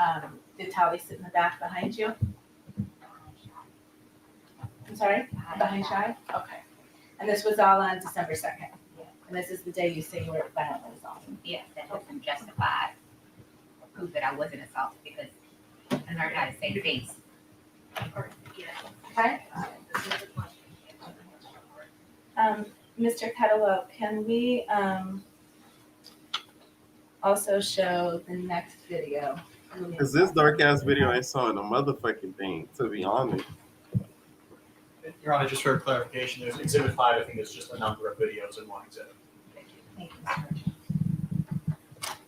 did Tally sit in the back behind you? I'm sorry? Behind Shai? Okay. And this was all on December 2nd? Yeah. And this is the day you say you were violently assaulted? Yes, that doesn't justify or prove that I wasn't assaulted because I learned how to save face. Okay? Mr. Cataldo, can we also show the next video? Cause this dark ass video ain't showing a motherfucking thing, to be honest. Your Honor, just for clarification, there's Exhibit 5, I think it's just a number of videos in one exhibit. Thank you, sir.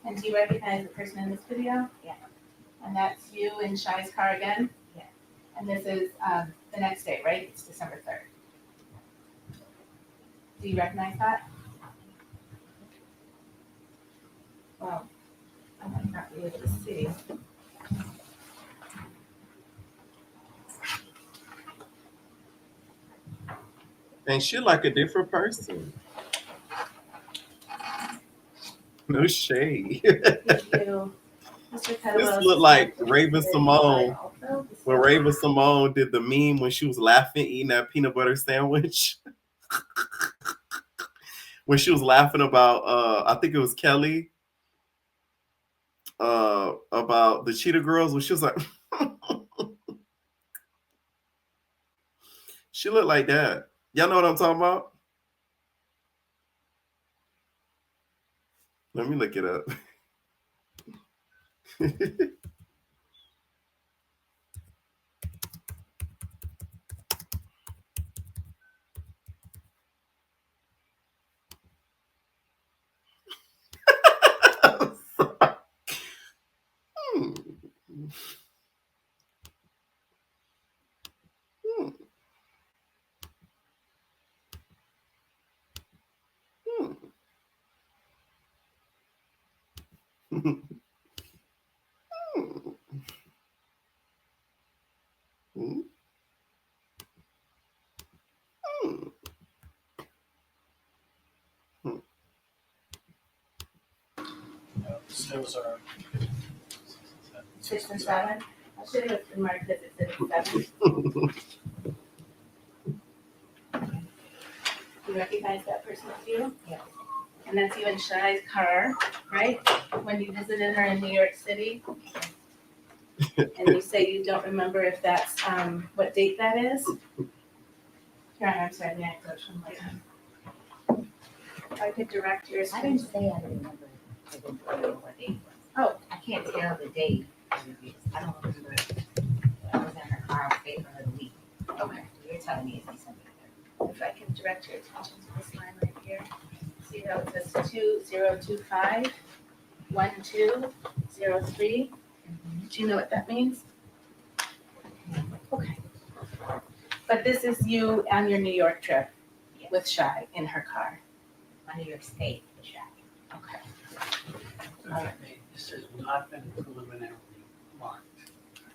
And do you recognize the person in this video? Yeah. And that's you in Shai's car again? Yeah. And this is the next day, right? It's December 3rd. Do you recognize that? Well, I might not be able to see. And she like a different person. No shade. Thank you. Mr. Cataldo. This look like Raven Simone. When Raven Simone did the meme when she was laughing eating that peanut butter sandwich. When she was laughing about I think it was Kelly about the Cheetah Girls, when she was like she looked like that. Y'all know what I'm talking about? Let me look it up. Those are 6 and 7. I should have marked this at 6 and 7. You recognize that person as you? Yeah. And that's you in Shai's car, right? When you visited her in New York City? And you say you don't remember if that's, what date that is? Here, I'm sorry, may I approach one more time? I could direct your I screen. didn't say I didn't remember. I didn't remember what date it was. Oh. I can't tell the date. I don't remember. I was in her car on paper of the week. Okay. You're telling me it's December 3rd. If I can direct your attention to this line right here. See how it says 2025 1203? Do you know what that means? Okay. But this is you on your New York trip with Shy in her car. My New York State is shot. Okay. This has not been preliminarily marked.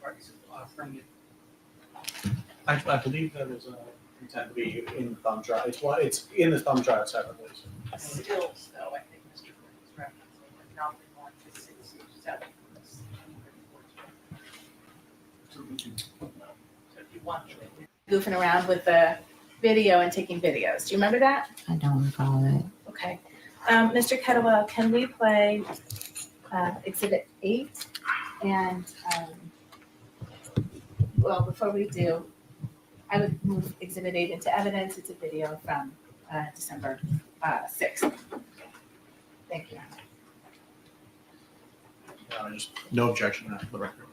Parties offering it. I believe that is intended to be in the thumb drive. It's in the thumb drive separately. Stills, though, I think Mr. Green is referencing, but not the one to 607. So we can, So if you want to. Goofing around with the video and taking videos. Do you remember that? I don't recall it. Okay. Mr. Kettlewell, can we play Exhibit 8? And, well, before we do, I would move Exhibit 8 into evidence. It's a video from December 6th. Thank you. Just no objection to the record.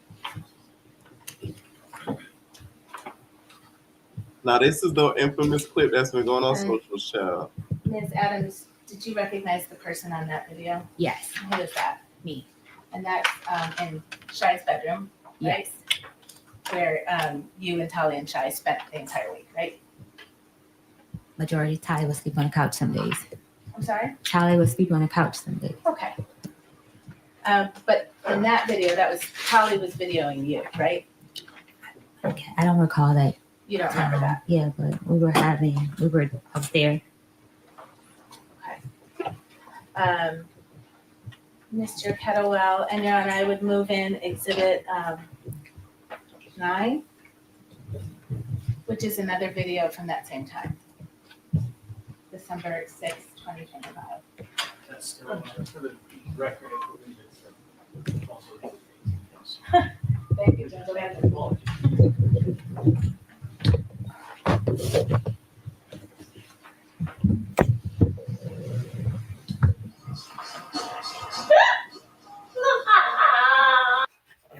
Now this is the infamous clip that's been going on social show. Ms. Adams, did you recognize the person on that video? Yes, Who is that? me. And that's in Shy's bedroom, right? Yes. Where you and Tali and Shy spent the entire week, right? Majority Tally would sleep on the couch some days. I'm sorry? Tally would sleep on the couch some days. Okay. But in that video, that was, Tali was videoing you, right? Okay, I don't recall that. You don't remember that? Yeah, but we were up there. Mr. Kettlewell, and Your Honor, I would move in Exhibit 9, which is another video from that same time. December 6th, 2025. that's still for the record. I believe it's also. Thank you, Judge.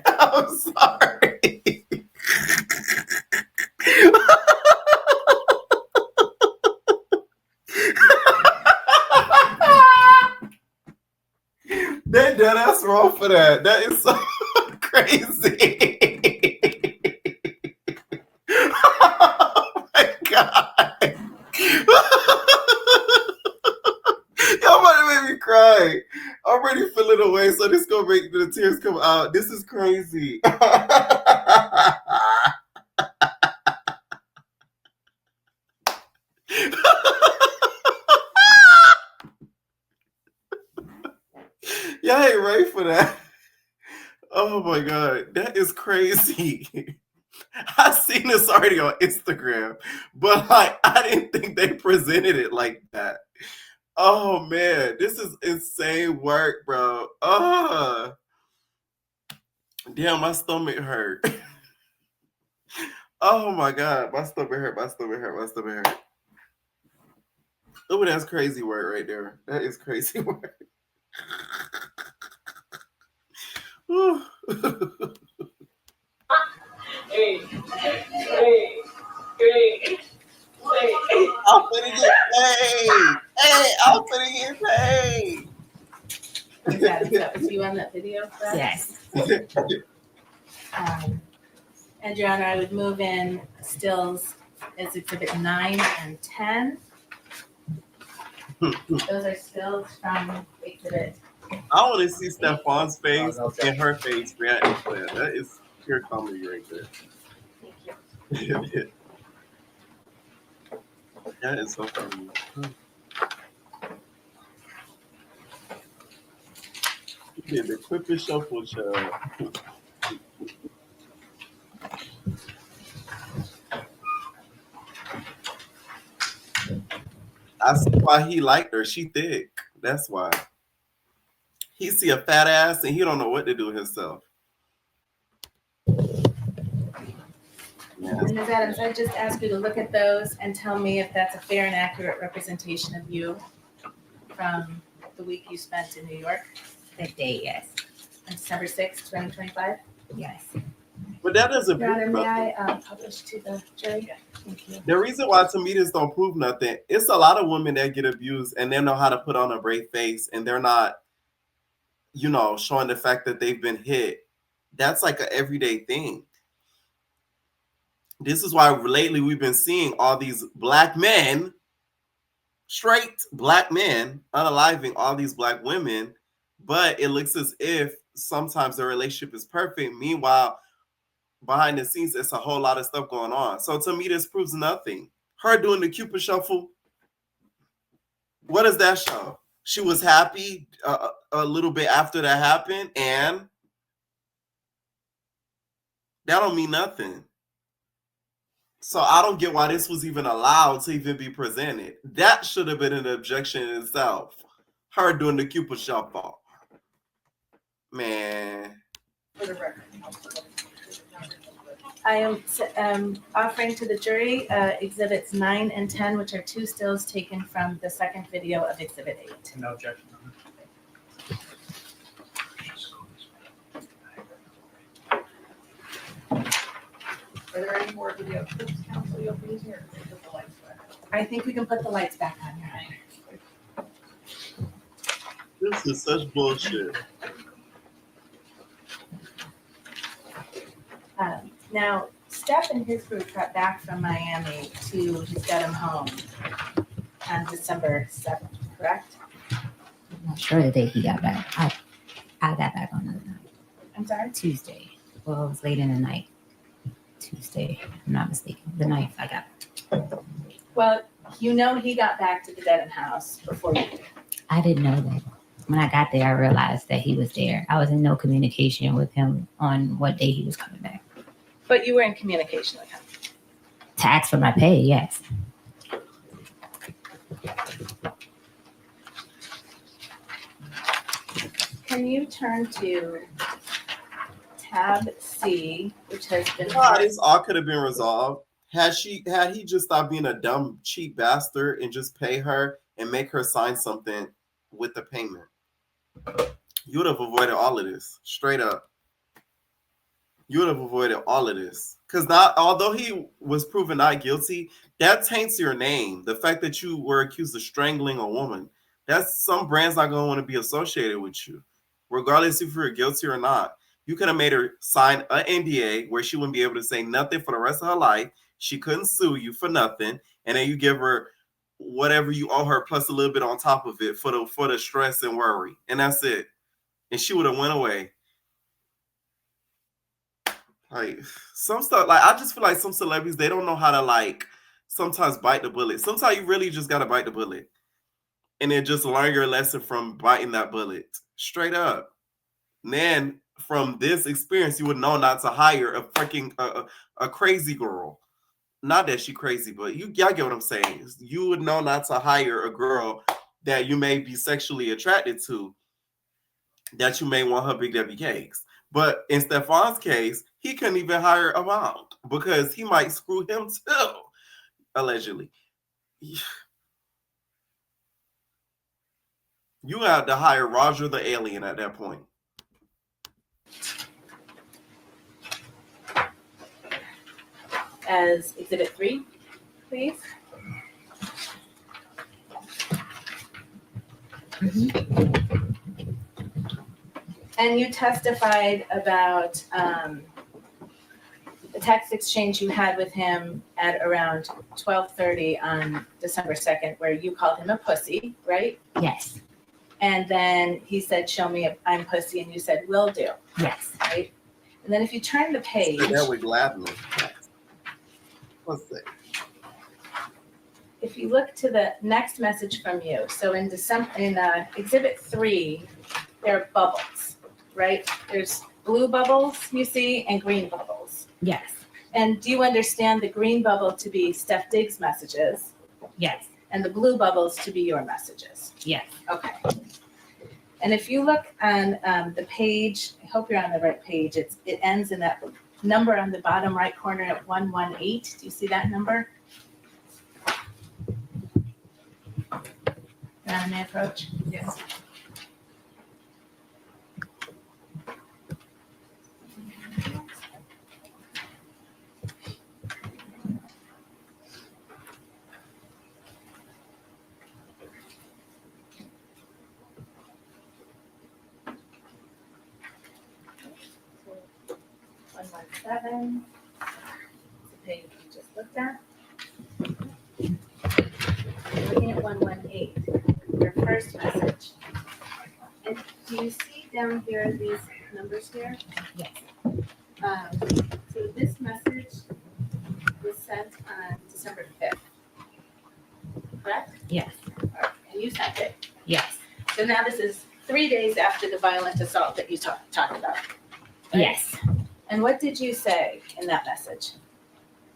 I'm sorry. That dead ass wrong for that. That is so crazy. Oh my god. Y'all about to make me cry. I'm already feeling away, so this gonna make the tears come out. This is crazy. Y'all ain't ready for that. Oh my god, that is crazy. I seen this already on Instagram, but like I didn't think they presented it like that. Oh man, this is insane work, bro. Damn, my stomach hurt. Oh my god, my stomach hurt. Oh, that's crazy work right there. That is crazy work. Whew. Hey. I'm finna get paid. Hey, I'm finna get paid. That was you on that video? Brad? Yes. And Your Honor, I would move in stills as Exhibit 9 and 10. Those are stills from Exhibit. I want to see Steffon's face and her face reacting to that. That is pure comedy right there. Thank you. That is so funny. You did the quickest shuffle, child. I see why he liked her. She thick. That's why. He see a fat ass and he don't know what to do with himself. And Ms. Adams, I just ask you to look at those and tell me if that's a fair and accurate representation of you from the week you spent in New York That day, yes. on December 6th, 2025. Yes. But that doesn't Your Honor, prove may nothing. I publish to the jury? Thank you. The reason why to me this don't prove nothing, it's a lot of women that get abused and they know how to put on a brave face and they're not, showing the fact that they've been hit. That's like an everyday thing. This is why lately we've been seeing all these black men, straight black men, unaliving all these black women, but it looks as if sometimes the relationship is perfect. Meanwhile, behind the scenes, it's a whole lot of stuff going on. So to me, this proves nothing. Her doing the Cupid shuffle, what does that show? She was happy a little bit after that happened, and that don't mean nothing. So I don't get why this was even allowed to even be presented. That should have been an objection in itself. Her doing the Cupid shuffle. Man. For the record. I am offering to the jury exhibits 9 and 10, which are 2 stills taken from the second video of exhibit 8. No objection. Are there any more video clips, counsel, you'll please hear? Put the lights back. I think we can put the lights back on, Your Honor. This is such bullshit. Now, Steph and his group got back from Miami to his Dedham home on December 7th, correct? I'm not sure the day he got back. I got back on the night. I'm sorry? Tuesday. Well, it was late in the night. Tuesday, if I'm not mistaken. The night I got back. Well, he got back to the Dedham house before you did. I didn't know that. When I got there, I realized that he was there. I was in no communication with him on what day he was coming back. But you were in communication with him. To ask for my pay, yes. Can you turn to tab C, which has been This all could have been resolved. Had he just stopped being a dumb, cheap bastard and just pay her and make her sign something with the payment, you would have avoided all of this. Straight up. You would have avoided all of this. Because although he was proven not guilty, that taints your name. The fact that you were accused of strangling a woman, that's some brands not going to want to be associated with you, regardless if you're guilty or not. You could have made her sign an NDA where she wouldn't be able to say nothing for the rest of her life. She couldn't sue you for nothing. And then you give her whatever you owe her plus a little bit on top of it for the stress and worry. And that's it. And she would have went away. Like some stuff, like I just feel like some celebrities, they don't know how to like sometimes bite the bullet. Sometimes you really just gotta bite the bullet. And then just learn your lesson from biting that bullet. Straight up. And then from this experience, you would know not to hire a freaking a crazy girl. Not that she crazy, but y'all get what I'm saying. You would know not to hire a girl that you may be sexually attracted to, that you may want her big W cakes. But in Steffon's case, he couldn't even hire a mom because he might screw him too, allegedly. You had to hire Roger the alien at that point. as exhibit 3, please. And you testified about the text exchange you had with him at around 12:30 on December 2nd, where you called him a pussy, right? Yes. And then he said, "Show me if I'm pussy," and you said, "Will do." Yes. Right? And then if you turn the page, That would gladden me. What's that? if you look to the next message from you, so in exhibit 3, there are bubbles, right? There's blue bubbles you see and green bubbles. Yes. And do you understand the green bubble to be Steph Digg's messages Yes. and the blue bubbles to be your messages? Yes. Okay. And if you look on the page, I hope you're on the right page. It ends in that number on the bottom right corner at 118. Do you see that number? On the approach? Yes. So 117. The page you just looked at. Looking at 118, your first message. And do you see down here these numbers here? Yes. So this message was sent on December 5th, correct? Yes. And you sent it. Yes. So now this is 3 days after the violent assault that you talked about. Right? Yes. And what did you say in that message?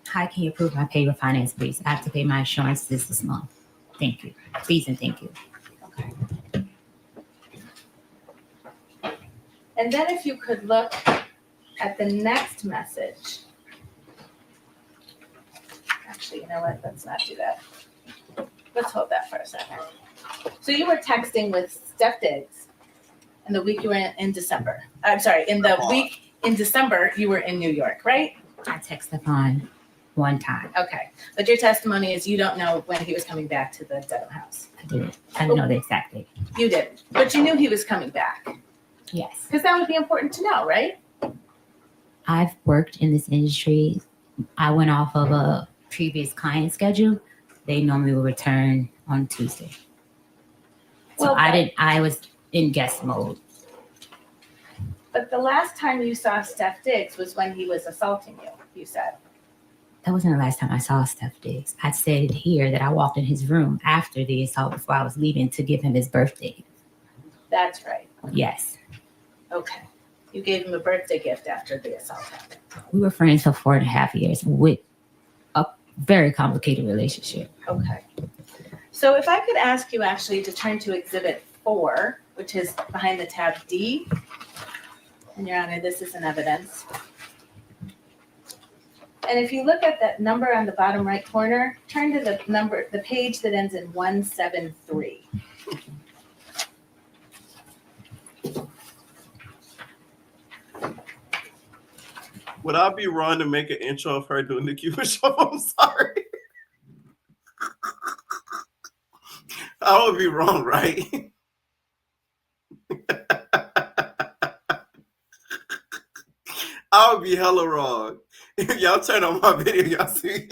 How can you approve my pay refinance, please? I have to pay my insurance this month. Thank you. Please and thank you. Okay. And then if you could look at the next message. Actually, you know what? Let's not do that. Let's hold that for a second. So you were texting with Steph Diggs in the week you were in December. I'm sorry, in the week in December you were in New York, right? I text Steffon one time. Okay. But your testimony is you don't know when he was coming back to the Dedham house. I didn't. I didn't know the exact date. You didn't. But you knew he was coming back. Yes. Because that would be important to know, right? I've worked in this industry. I went off of a previous client schedule. They normally will return on Tuesday. So Well, I was in guest mode. But the last time you saw Steph Diggs was when he was assaulting you, you said. That wasn't the last time I saw Steph Diggs. I said here that I walked in his room after the assault before I was leaving to give him his birthday. That's right. Yes. Okay. You gave him a birthday gift after the assault happened. We were friends for 4.5 years with a very complicated relationship. Okay. So if I could ask you actually to turn to Exhibit 4, which is behind the tab D. And Your Honor, this is an evidence. And if you look at that number on the bottom right corner, turn to the page that ends in 173. Would I be wrong to make an intro of her doing the Cuban show? I'm sorry. I would be wrong, right? I would be hella wrong. If y'all turn on my video, y'all see.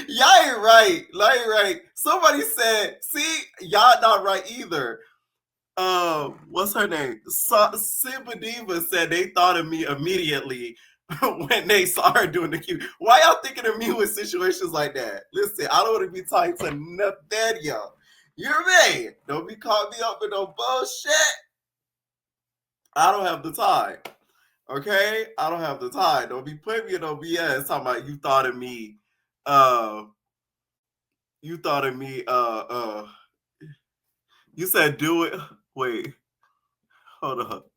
Y'all ain't right. Y'all ain't right. Somebody said, see, y'all not right either. What's her name? Simba Diva said they thought of me immediately when they saw her doing the cute. Why y'all thinking of me with situations like that? Listen, I don't want to be talking to nothing, y'all. You hear me? Don't be calling me up with no bullshit. I don't have the time. Okay? I don't have the time. Don't be putting me in no BS talking about you thought of me. You thought of me. You said do it. Wait. Hold up.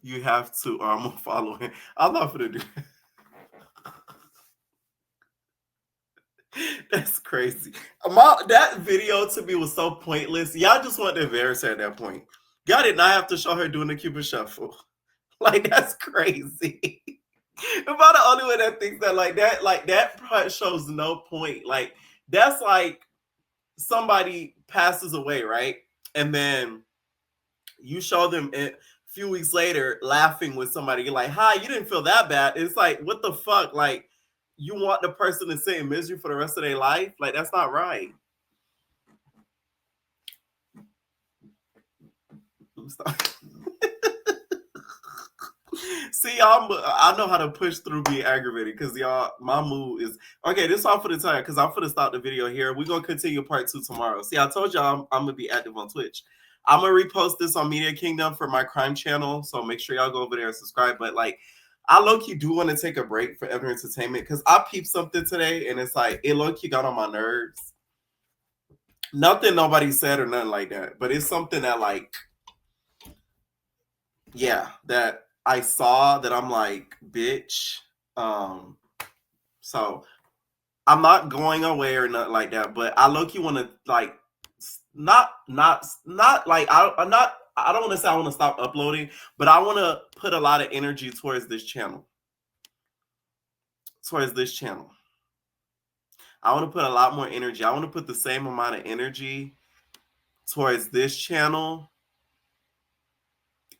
You have to, or I'm gonna follow him. I'm not gonna do that. That's crazy. That video to me was so pointless. Y'all just wanted to embarrass her at that point. Y'all did not have to show her doing the Cuban shuffle. Like, that's crazy. Am I the only one that thinks that? Like that part shows no point. Like, that's like somebody passes away, right? And then you show them a few weeks later laughing with somebody. You're like, hi, you didn't feel that bad. It's like, what the fuck? Like, you want the person to sit in misery for the rest of their life? Like, that's not right. See, I know how to push through being aggravated because y'all, my mood is okay. This is all for the time because I'm gonna stop the video here. We're gonna continue part 2 tomorrow. See, I told y'all I'm gonna be active on Twitch. I'm gonna repost this on Media Kingdom for my crime channel, so make sure y'all go over there and subscribe. But like, I low-key do want to take a break for Ever Entertainment because I peeped something today and it's like it low-key got on my nerves. Nothing nobody said or nothing like that, but it's something that like yeah, that I saw that I'm like, bitch. So I'm not going away or nothing like that, but I low key want to like not like I'm not. I don't want to say I want to stop uploading, but I want to put a lot of energy towards this channel. I want to put a lot more energy. I want to put the same amount of energy towards this channel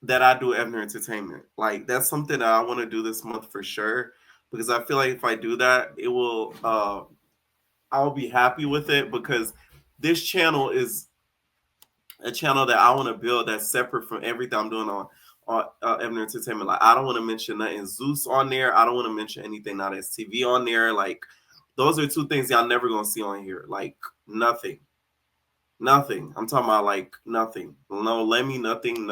that I do Evner Entertainment. Like that's something that I want to do this month for sure, because I feel like if I do that, it will I'll be happy with it, because this channel is a channel that I want to build that's separate from everything I'm doing on Evner Entertainment. Like I don't want to mention nothing Zeus on there. I don't want to mention anything not STV on there. Like those are two things y'all never gonna see on here. Like nothing. I'm talking about like nothing. No, let me nothing.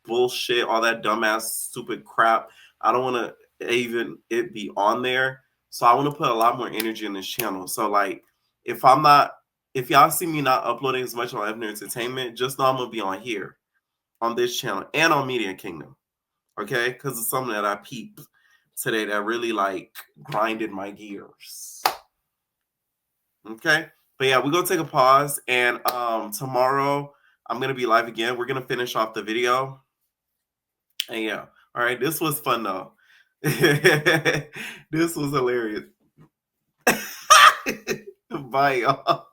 Bullshit, all that dumbass, stupid crap. I don't want to even it be on there. So I want to put a lot more energy in this channel. So like, if y'all see me not uploading as much on Evner Entertainment, just know I'm gonna be on here, on this channel, and on Media Kingdom. Okay, because it's something that I peeped today that really like grinded my gears. Okay, but yeah, we're gonna take a pause, and tomorrow I'm gonna be live again. We're gonna finish off the video. And yeah, all right, this was fun though. This was hilarious. Bye, y'all.